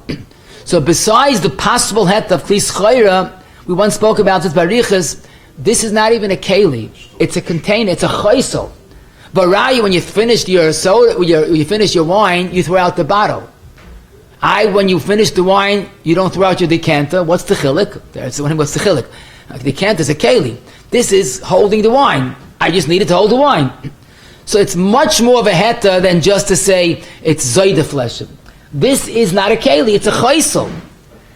So besides the possible het of Kli Schayra, we once spoke about this barichas, this is not even a keli. It's a container, it's a chaysel. But Raya, when you finish your soda, you finish your wine, you throw out the bottle. When you finish the wine, you don't throw out your decanter. What's the chilik? What's the chilik? The decanter is a keli. This is holding the wine. I just needed to hold the wine. So it's much more of a heta than just to say it's zoyde fleshim. This is not a keli, it's a chaysel.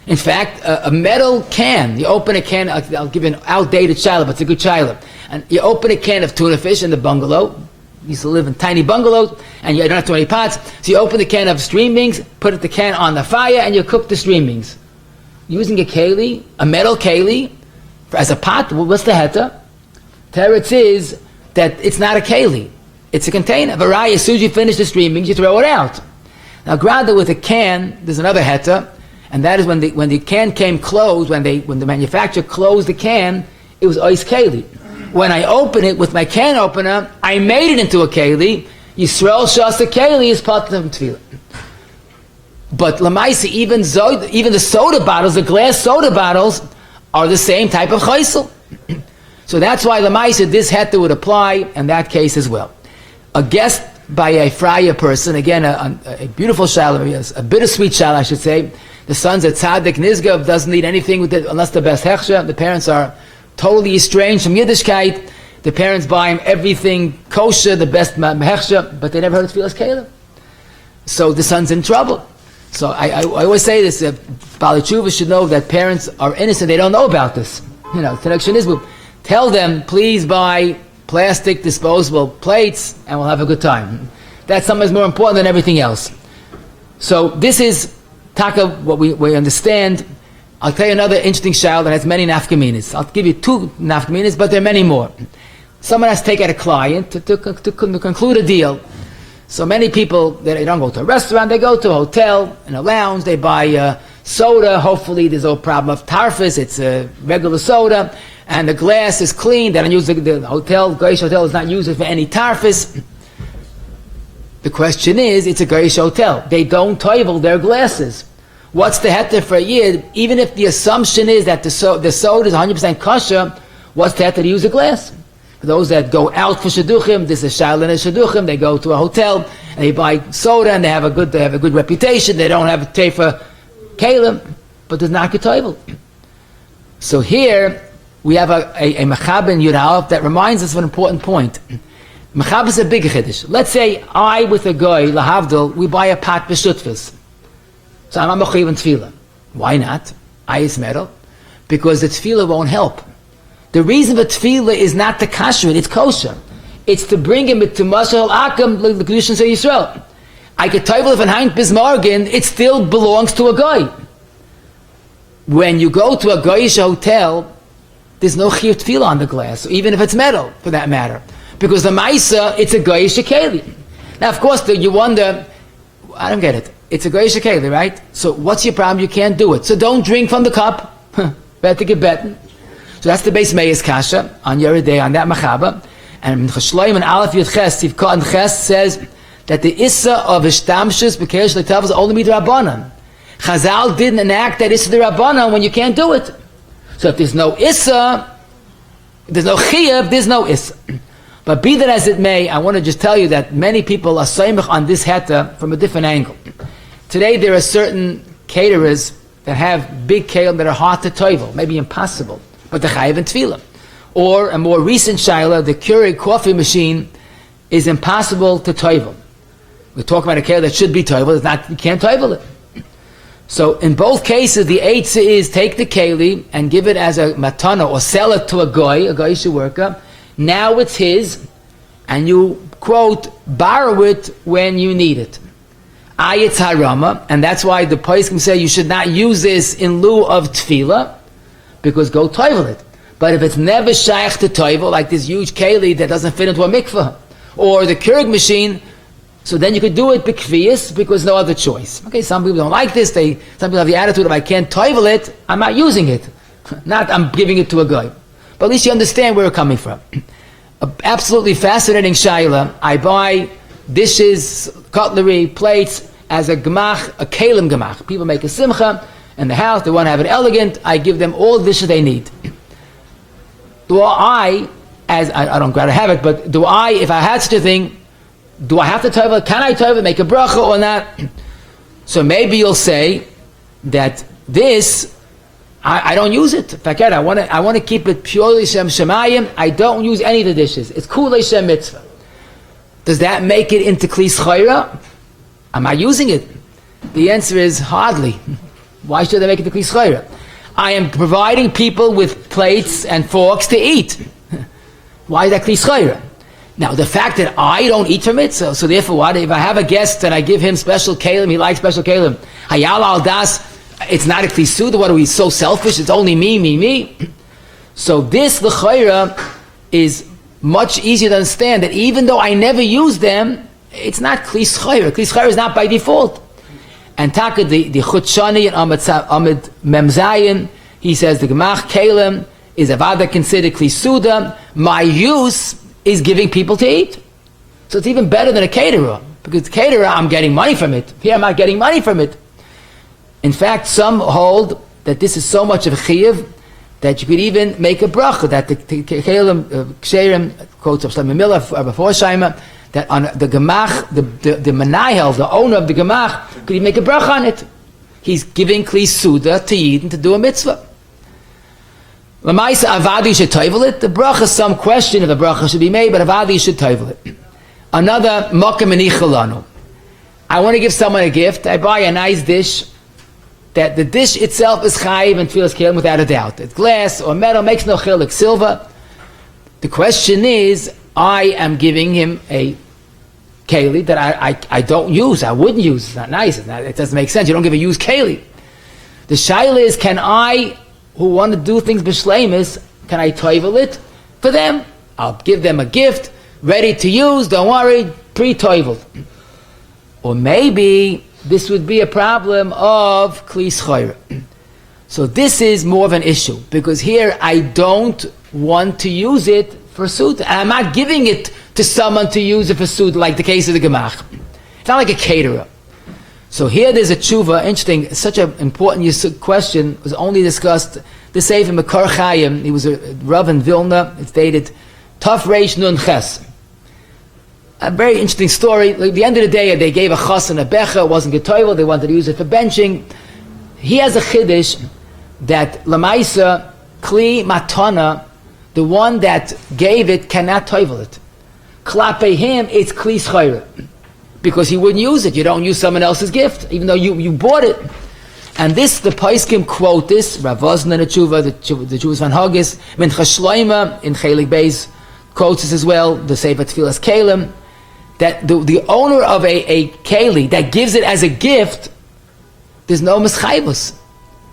In fact, a metal can, you open a can, I'll give you an outdated shiloh, but it's a good shiloh. And you open a can of tuna fish in the bungalow. You used to live in tiny bungalows, and you don't have too many pots. So you open the can of stream beans, put the can on the fire, and you cook the stream beans. Using a keli, a metal keli, as a pot, what's the heta? Teretz is that it's not a keli. It's a container. Varai, as soon as you finish the stream beans, you throw it out. Now, granted, with a can, there's another heta, and that is when the can came closed, when the manufacturer closed the can, it was ois keli. When I open it with my can opener, I made it into a keli. Yisrael shas a keli is part of tefillah. But lamaisi, even the soda bottles, the glass soda bottles, are the same type of chaysel. So that's why lamaisi, this heta would apply in that case as well. A guest by a fraya person, again, a beautiful shalom, a bittersweet shalom, I should say. The sons at Tzaddik Nizgav doesn't need anything with it unless the best hechsha. The parents are totally estranged from Yiddishkeit. The parents buy him everything kosher, the best hechsha, but they never heard of Tevilas Keilim. So the son's in trouble. So I always say this, Bali Tshuva should know that parents are innocent, they don't know about this. Tell them, please buy plastic disposable plates and we'll have a good time. That's something that's more important than everything else. So this is taka, what we understand. I'll tell you another interesting shayla that has many nafkaminas. I'll give you two nafkaminas, but there are many more. Someone has to take out a client to conclude a deal. So many people, they don't go to a restaurant, they go to a hotel, in a lounge, they buy soda. Hopefully there's no problem of tarfus, it's a regular soda, and the glass is clean. They don't use the hotel, Goyish hotel does not use it for any tarfus. The question is, it's a Goyish hotel. They don't toivel their glasses. What's the heter for a yid? Even if the assumption is that the soda is 100% kosher, what's the heter to use a glass? For those that go out for shidduchim, this is shaila and shidduchim. They go to a hotel and they buy soda and they have a good reputation. They don't have a tefer Keilim, but there's not a toivel. So here we have a mechab in Yud that reminds us of an important point. Mechab is a big chiddush. Let's say I with a guy lahavdil, we buy a pot b'shutfis. So I'm a mechayiv in tefillah. Why not? I is metal, because the tefillah won't help. The reason for tefillah is not to kasher it, it's kosher. It's to bring him to mashal akam the kedushin of Yisrael. I could toivel if an heint bis morgen, it still belongs to a guy. when you go to a Goyish hotel, there's no chiyuv tefillah on the glass, even if it's metal, for that matter. Because the Maisa, it's a Goyish Keilim. Now, of course, you wonder, I don't get it. It's a Goyish Keilim, right? So what's your problem? You can't do it. So don't drink from the cup. Better get better. So that's the base Meis Kasha on Yeridei, on that Machaba. And Chashloim and Aleph Yud Ches, Tivka and Ches says that the Issa of Ishtamshus B'Keresh L'Tavos only be the Rabbanan. Chazal didn't enact that Issa the Rabbanan when you can't do it. So if there's no Issa, there's no Chiyuv, there's no Issa. But be that as it may, I want to just tell you that many people are saimach on this heta from a different angle. Today there are certain caterers that have big keilim that are hard to toivel, maybe impossible, but they're chayiv in tefillah. Or a more recent shaila, the Keurig coffee machine is impossible to toivel. We're talking about a keilim that should be toivel, it's not, you can't toivel it. So in both cases, the eitzah is take the keilim and give it as a matana or sell it to a goyish worker. Now it's his, and you, quote, borrow it when you need it. Ayetz harama, and that's why the poskim say you should not use this in lieu of tefillah, because go toivel it. But if it's never shaykh to toivel, like this huge keli that doesn't fit into a mikveh, or the Keurig machine, so then you could do it b'kviyas, because no other choice. Okay, some people don't like this, some people have the attitude, if I can't toivel it, I'm not using it. Not I'm giving it to a guy. But at least you understand where we're coming from. Absolutely fascinating shaila. I buy dishes, cutlery, plates as a gemach, a Keilim gemach. People make a simcha in the house, they want to have it elegant, I give them all the dishes they need. Do I don't gotta have it, but do I, if I had such a thing, do I have to toivel? Can I toivel, make a bracha or not? So maybe you'll say that this, I don't use it. In fact, I want to keep it purely Shem Shemayim. I don't use any of the dishes. It's Kulei Shem Mitzvah. Does that make it into Kli Schayra? Am I using it? The answer is hardly. Why should I make it to Kli Schayra? I am providing people with plates and forks to eat. Why is that Kli Schayra? Now, the fact that I don't eat from it, so therefore what? If I have a guest and I give him special Keilim, he likes special Keilim, Hayal al Das, it's not a Kli Suda, what are we, so selfish, it's only me. So this, the Chayra, is much easier to understand, that even though I never use them, it's not Kli Schayra. Kli Schayra is not by default. And Taka, the Chutshani and Amid Memzayin, he says the Gemach Keilim is avada considered Kli Suda. My use is giving people to eat. So it's even better than a caterer, because the caterer, I'm getting money from it. Here I'm not getting money from it. In fact, some hold that this is so much of a chiyuv that you could even make a bracha, that the Keilim, Ksherim, quotes of Shlomo Miller before Shaima, that on the gemach, the manayel, the owner of the gemach, could even make a bracha on it. He's giving Kli Suda to Yidden to do a mitzvah. L'maisa avadi should toivel it. The bracha, some question if the bracha should be made, but avadi should toivel it. Another makam enichulanu. I want to give someone a gift. I buy a nice dish. That the dish itself is chayiv and tevilas keilim without a doubt. It's glass or metal, makes no chilik, silver. The question is, I am giving him a keli that I don't use, I wouldn't use. It's not nice, it doesn't make sense. You don't give a used keli. The shaila is, can I, who want to do things b'shleimus, can I toivel it for them? I'll give them a gift, ready to use, don't worry, pre-toiveled. Or maybe this would be a problem of Kli Schayra. So this is more of an issue, because here I don't want to use it for suda. And I'm not giving it to someone to use it for suda, like the case of the Gemach. It's not like a caterer. So here there's a tshuva, interesting, such an important question, was only discussed, the Sefer Mekor Chaim, he was a Rav in Vilna, it's dated Taf Reish Nun Ches. A very interesting story. Like, at the end of the day, they gave a chas and a becha, it wasn't toivel, they wanted to use it for benching. He has a chiddush that Lamaisa, Kli Matana, the one that gave it cannot toivel it. Klape him, it's Kli Schayra. Because he wouldn't use it. You don't use someone else's gift, even though you bought it. And this, the Paiskim quote this, Rav Vosna in the Tshuva van Hagis, Mincha Shloima in Chelik Beis quotes this as well, the Sefer Tevilas Keilim, that the owner of a keli that gives it as a gift, there's no mischayvus.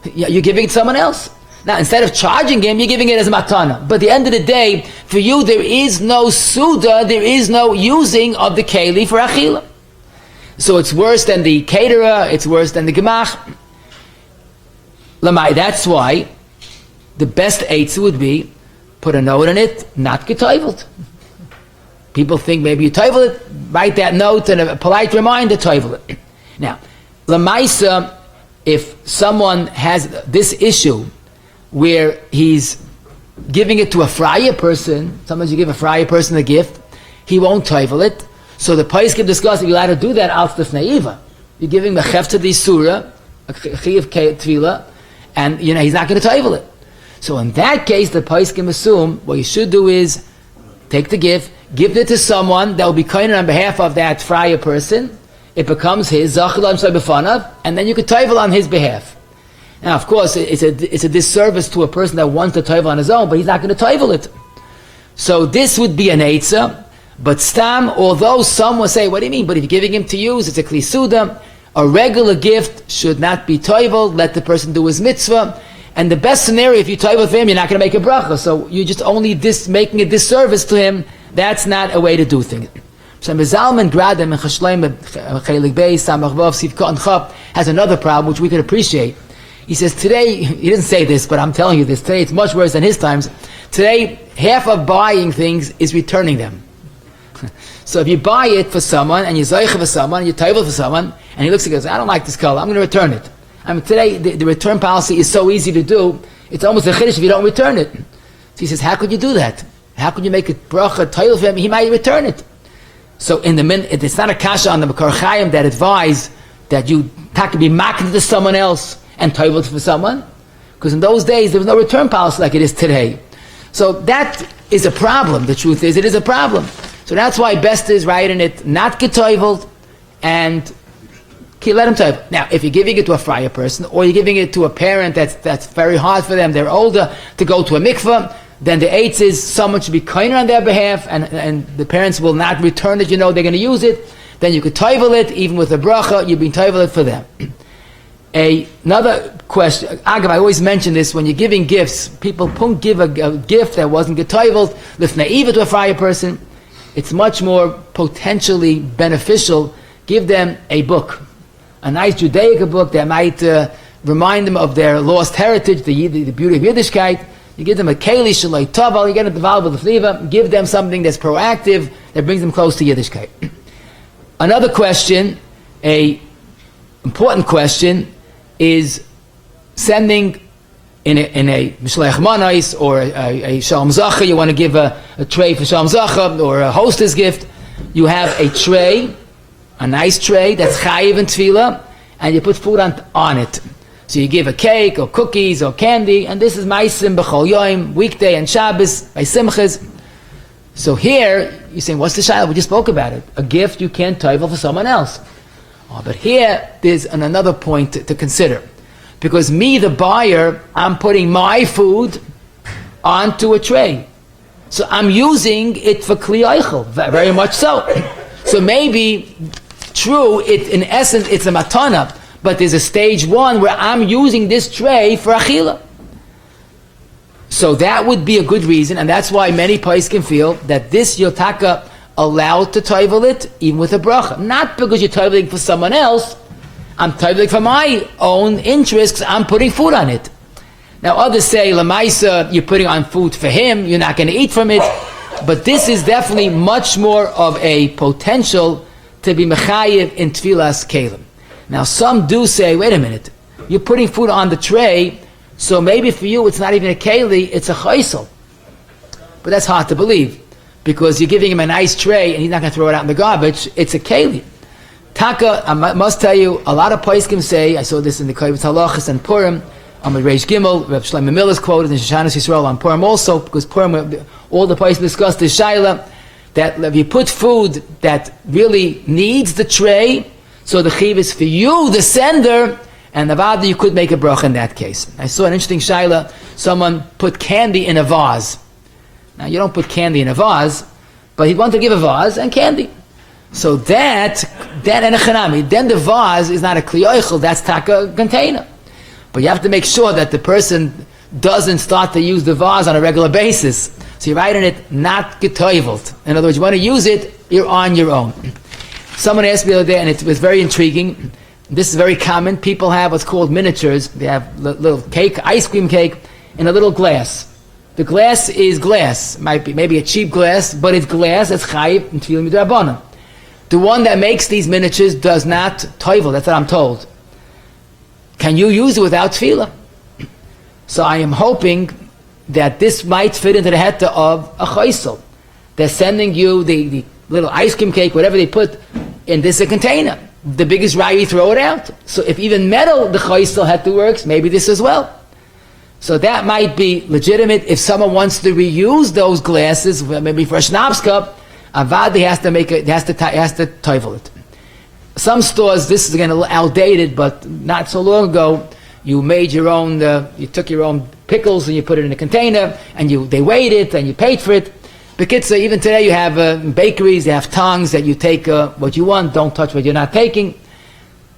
You're giving it to someone else. Now, instead of charging him, you're giving it as a matana. But at the end of the day, for you, there is no suda, there is no using of the keli for achila. So it's worse than the caterer, it's worse than the gemach. Lamai, that's why the best eitzah would be, put a note on it, not get toiveled. People think maybe you toivel it, write that note and a polite reminder, toivel it. Now, lamaisa, if someone has this issue where he's giving it to a friar person, sometimes you give a friar person a gift, he won't toivel it, so the place can discuss if you're allowed to do that out lifnei. You're giving the chef to the surah, a chiv tvila, and he's not going to toivel it. So in that case, the place can assume what you should do is take the gift, give it to someone that will be kind on behalf of that friar person. It becomes his, and then you could toivel on his behalf. Now, of course, it's a disservice to a person that wants to toivel on his own, but he's not going to toivel it. So this would be an eitzah, but stam, although some will say, what do you mean? But if you're giving him to use, it's a kli suda. A regular gift should not be toivel, let the person do his mitzvah. And the best scenario, if you toivel for him, you're not going to make a bracha. So you're just only making a disservice to him. That's not a way to do things. So Mezalman Gradam and Chashleim Keilim Bey Samach Vav Sivka and Chap has another problem which we could appreciate. He says today, he didn't say this, but I'm telling you this, today it's much worse than his times. Today, half of buying things is returning them. So if you buy it for someone, and you zeicha for someone, and you toivel for someone, and he looks and goes, I don't like this color, I'm going to return it. I mean, today, the return policy is so easy to do, it's almost a chiddush if you don't return it. So he says, how could you do that? How could you make a bracha, toivel for him? He might return it. So in the minute, it's not a kasha on the Makar Chaim that advise that you have to be marketed to someone else and toivel for someone, because in those days there was no return policy like it is today. So that is a problem. The truth is, it is a problem. So that's why best is writing it not get toiveled and let him toivel. Now, if you're giving it to a friar person or you're giving it to a parent that's very hard for them, they're older, to go to a mikveh, then the eighth is someone should be kinder on their behalf, and the parents will not return it, they're going to use it. Then you could toivel it, even with a bracha, you've been toivel it for them. Another question, Agav, I always mention this, when you're giving gifts, people don't give a gift that wasn't toiveled, lifnei to a friar person. It's much more potentially beneficial. Give them a book, a nice Judaic book that might remind them of their lost heritage, the beauty of Yiddishkeit. You give them a Keilim shaloi toivel, you get a toivel l'fnei, give them something that's proactive, that brings them close to Yiddishkeit. Another question, a important question, is sending in a Mishlech Manais or a Shalom Zacha. You want to give a tray for Shalom Zacha or a hostess gift. You have a tray, a nice tray that's chayiv and tefillah, and you put food on it. So you give a cake or cookies or candy, and this is Maisim B'chol Yom, weekday and Shabbos, by Simchas. So here, you're saying, what's the shayla? We just spoke about it. A gift you can't toivel for someone else. Oh, but here, there's another point to consider. Because me, the buyer, I'm putting my food onto a tray. So I'm using it for kli eichel, very much so. So maybe, true, in essence, it's a matana, but there's a stage one where I'm using this tray for achila. So that would be a good reason, and that's why many places can feel that this yotaka allowed to toivel it, even with a bracha. Not because you're toiveling for someone else, I'm toiveling for my own interest, because I'm putting food on it. Now others say, Lamaisa, you're putting on food for him, you're not going to eat from it, but this is definitely much more of a potential to be mechayiv in Tevilas Keilim. Now some do say, wait a minute, you're putting food on the tray, so maybe for you it's not even a keli, it's a chaisel. But that's hard to believe, because you're giving him a nice tray and he's not going to throw it out in the garbage. It's a keli. Taka, I must tell you, a lot of poskim say, I saw this in the Kovetz Halachos and Purim, Amud Reish Gimel, Reb Shlomo Miller's quoted in Shoshanas Yisrael on Purim also, because Purim, all the poskim discussed this shaila, that if you put food that really needs the tray, so the chiv is for you, the sender, and Nevada, you could make a bracha in that case. I saw an interesting shaila, someone put candy in a vase. Now, you don't put candy in a vase, but he wanted to give a vase and candy. So that and a chanami, then the vase is not a kli oichel, that's taka container. But you have to make sure that the person doesn't start to use the vase on a regular basis. So you write on it, not toiveled. In other words, you want to use it, you're on your own. Someone asked me the other day, and it was very intriguing. This is very common. People have what's called miniatures. They have little cake, ice cream cake, in a little glass. The glass is glass. Might be maybe a cheap glass, but it's glass. It's chayiv and tefillah midrabanan. The one that makes these miniatures does not toivel. That's what I'm told. Can you use it without tefillah? So I am hoping that this might fit into the heta of a choisel. They're sending you the little ice cream cake, whatever they put in this container. The biggest rye, you throw it out. So if even metal, the choisel heta works, maybe this as well. So that might be legitimate if someone wants to reuse those glasses, maybe for a schnapps cup. Avadi has to toivel it. Some stores, this is again a little outdated, but not so long ago, you made your own. You took your own pickles and you put it in a container, and they weighed it and you paid for it. Because even today you have bakeries, they have tongs that you take what you want, don't touch what you're not taking.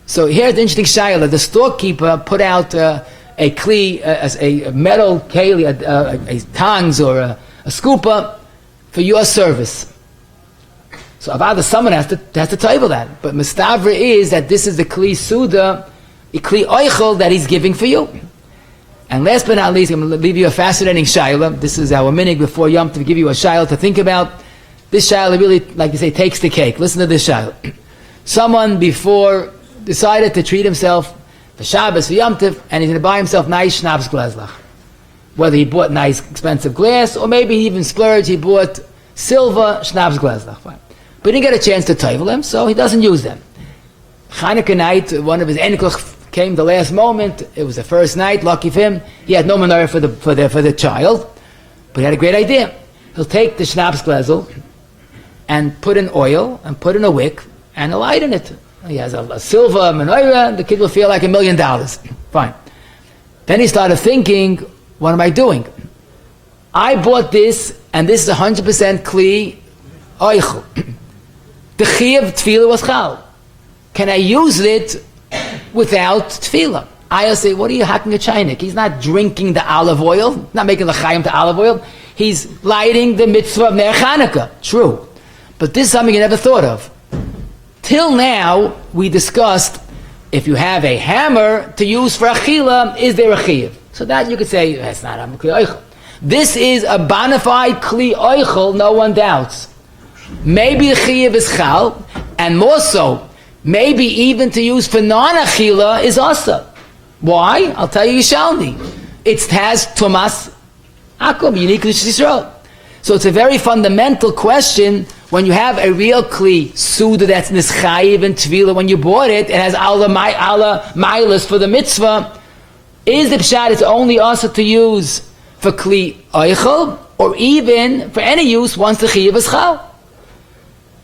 So here's the interesting shayla. The storekeeper put out a kli, a metal keilim, a tongs or a scooper for your service. So avada, someone has to toivel that. But mistavra is that this is the kli suda, a kli oichel that he's giving for you. And last but not least, I'm going to leave you a fascinating shayla. This is our minhag before Yom to give you a shayla to think about. This shayla really, like you say, takes the cake. Listen to this shayla. Someone before decided to treat himself for Shabbos, for Yom Tov, and he's going to buy himself nice schnapps glasslach. Whether he bought nice expensive glass, or maybe he even splurged, he bought silver schnapps glasslach. But he didn't get a chance to toivel them, so he doesn't use them. Chanukah night, one of his enkelch came the last moment. It was the first night, lucky for him. He had no menorah for the child, but he had a great idea. He'll take the schnapps glasel and put in oil and put in a wick and a light in it. He has a silver menorah, and the kid will feel like $1 million. Fine. Then he started thinking, what am I doing? I bought this, and this is 100% kli oichel. The chiyuv tefillah was chal. Can I use it without tefillah? I'll say, what are you hacking a chinik? He's not drinking the olive oil, not making the chayim to olive oil. He's lighting the mitzvah of Ner Chanukah. True. But this is something you never thought of. Till now, we discussed if you have a hammer to use for achila, is there a chiyuv? So that you could say, that's not a kli oichel. This is a bona fide kli oichel, no one doubts. Maybe the chiyuv is chal, and more so, maybe even to use for non-achila is asa. Why? I'll tell you Yishalmi. It has tumas akum, unique to Yisrael. So it's a very fundamental question. When you have a real kli suda that's nischayiv and tvila, when you bought it, it has Allah milas for the mitzvah. Is the pshat it's only asa to use for kli oichel, or even for any use once the chiyuv is chal?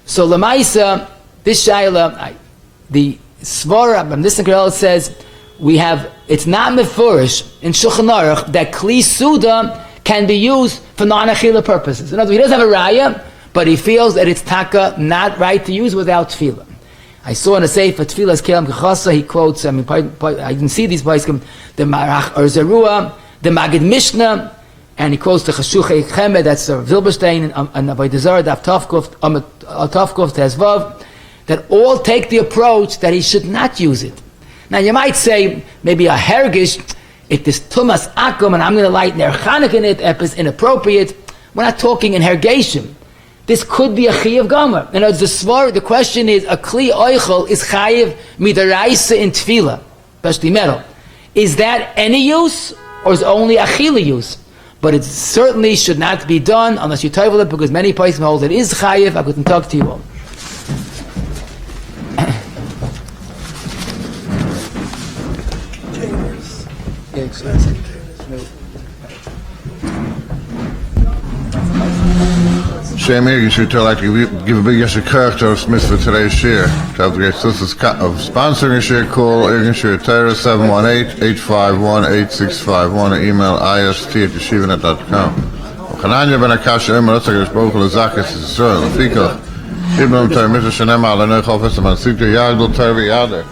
So lemaisa, this shayla, the svara, but this girl says it's not mefurish in Shulchan Aruch that kli suda can be used for non-achila purposes. In other words, he doesn't have a raya, but he feels that it's taka not right to use without tefillah. I saw in a sefer Tevilas Keilim Kechasa, he quotes, I didn't see these places, the Marach Zerua, the Magid Mishnah, and he quotes the Chashuchei Chemed, that's Zilberstein, and Avodah Zarah, Daf Tavkuf Tezvav, that all take the approach that he should not use it. Now you might say, maybe a hergish, if this tumas akum and I'm going to light Ner Chanukah in it, if it's inappropriate, we're not talking in hergeshim. This could be a chayiv gomer. In other words, the question is, a kli oichel is chayiv midaraisa in tefillah, especially metal. Is that any use, or is only achila use? But it certainly should not be done unless you toivel it, because many places hold it is chayiv. I couldn't talk to you all. Same here, you should like to give a big yes to Kirk to Smith for today's share. To have the great sisters of sponsoring a share, call Irgun Share Torah 718-851-8651 or email ist@yeshivanet.com. Chananya ben Akasha Emma Rotzagers Bokel Zakas Israel Lefiko Ibn Torah Mitzvah Shanema Alanei Chofetz Aman Sikta Yagdol Torah Yader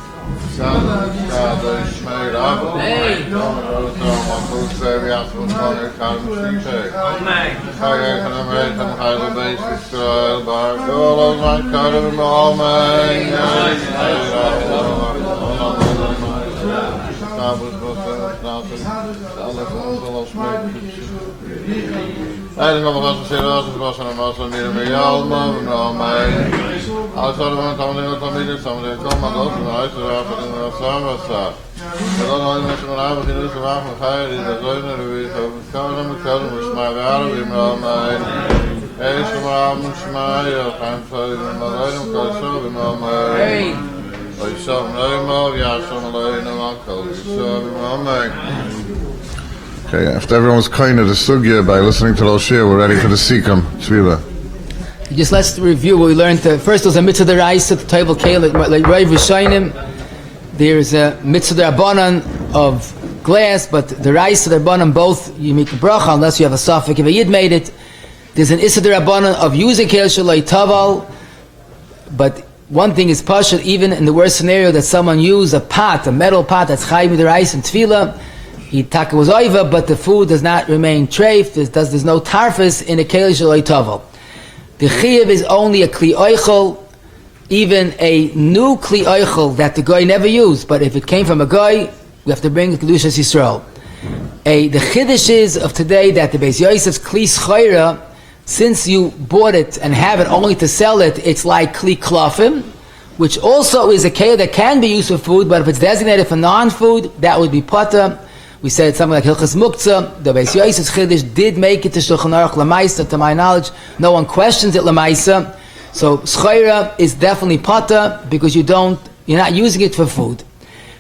Okay, after everyone was kind of the sugya by listening to those shir, we're ready for the sikkim, Tevilas. Just let's review what we learned. First was a mitzvah deraisa, the toivel Keilim, like Rabbi Shainim. There's a mitzvah derabanan of glass, but the deraisa, the derabanan, both you make a bracha unless you have a suffix if a yid made it. There's an issa derabanan of using keilim shalai toivel, but one thing is pashut, even in the worst scenario that someone used a pot, a metal pot that's chayim deraisa and tefillah, he taka was oiva, but the food does not remain treif. There's no tarfus in a keilim shalai toivel. The chiyuv is only a kli oichel, even a new kli oichel that the guy never used, but if it came from a guy, we have to bring the kedushas Yisrael. The chiddush is of today that the Beis Yosef's kli schayra, since you bought it and have it only to sell it, it's like kli klafim, which also is a keilim that can be used for food, but if it's designated for non-food, that would be pata. We said something like Hilchas Muktzah. The Beis Yosef's chiddush did make it to Shulchan Aruch Lamaisa. To my knowledge, no one questions it Lamaisa. So schayra is definitely pata because you're not using it for food.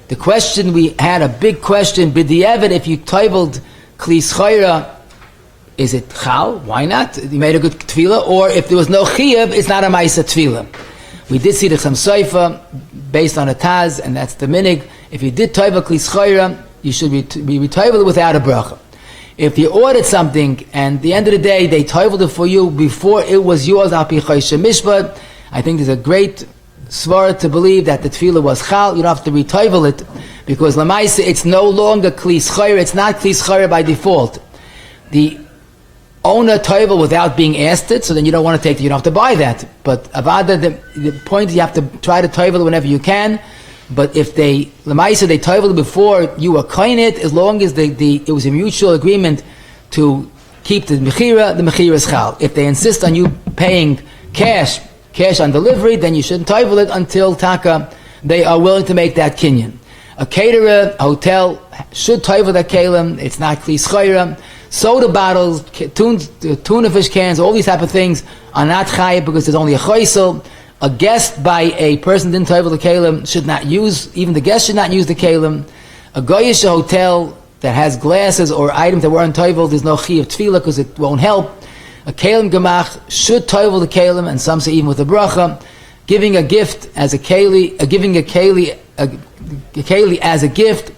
The question we had, a big question, b'di'evet, if you toiveled kli schayra, is it chal? Why not? You made a good tefillah. Or if there was no chiyuv, it's not a ma'isa tefillah. We did see the Chaim Soifa based on a taz, and that's the minig. If you did toivel kli schayra, you should be toivel without a bracha. If you ordered something and at the end of the day they toiveled it for you before it was yours, al pi choshen mishpat, I think there's a great svara to believe that the tefillah was chal. You don't have to re-toivel it because lamaisa it's no longer kli schayra. It's not kli schayra by default. The owner toivel without being asked it, so then you don't want to take it. You don't have to buy that. But avada, the point is you have to try to toivel it whenever you can. But if they lamaisa they toivel before you were kain it, as long as it was a mutual agreement to keep the mechira is chal. If they insist on you paying cash on delivery, then you shouldn't toivel it until taka they are willing to make that kinyan. A caterer, a hotel should toivel that keilim. It's not kli schayra. Soda bottles, tuna fish cans, all these type of things are not chayav because there's only a choisel. A guest by a person didn't toivel the keilim should not use, even the guest should not use the keilim. A goyish hotel that has glasses or items that weren't toivel, there's no chi of tefillah because it won't help. A keilim gemach should toivel the keilim, and some say even with a bracha. Giving a gift as a keli, giving a keli as a gift,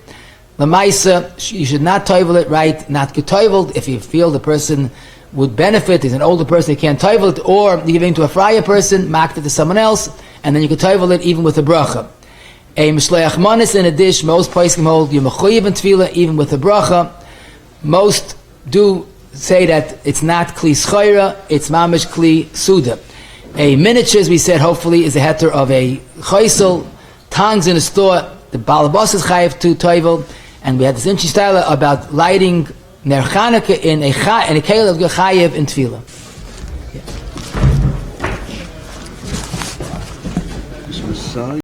lamaisa, you should not toivel it, right? Not get toiveled if you feel the person would benefit. He's an older person, he can't toivel it, or you give it to a friar person, marked it to someone else, and then you can toivel it even with a bracha. A mishleach manis in a dish, most poskim hold you mechuyev in tefillah even with a bracha. Most do say that it's not kli schayra, it's mamish kli suda. A miniature, as we said, hopefully is a heter of a choisel. Tongs in a store, the balabas is chayiv to toivel, and we had this interesting style about lighting ner Chanukah in a keilim of chayiv in tefillah. Yeah.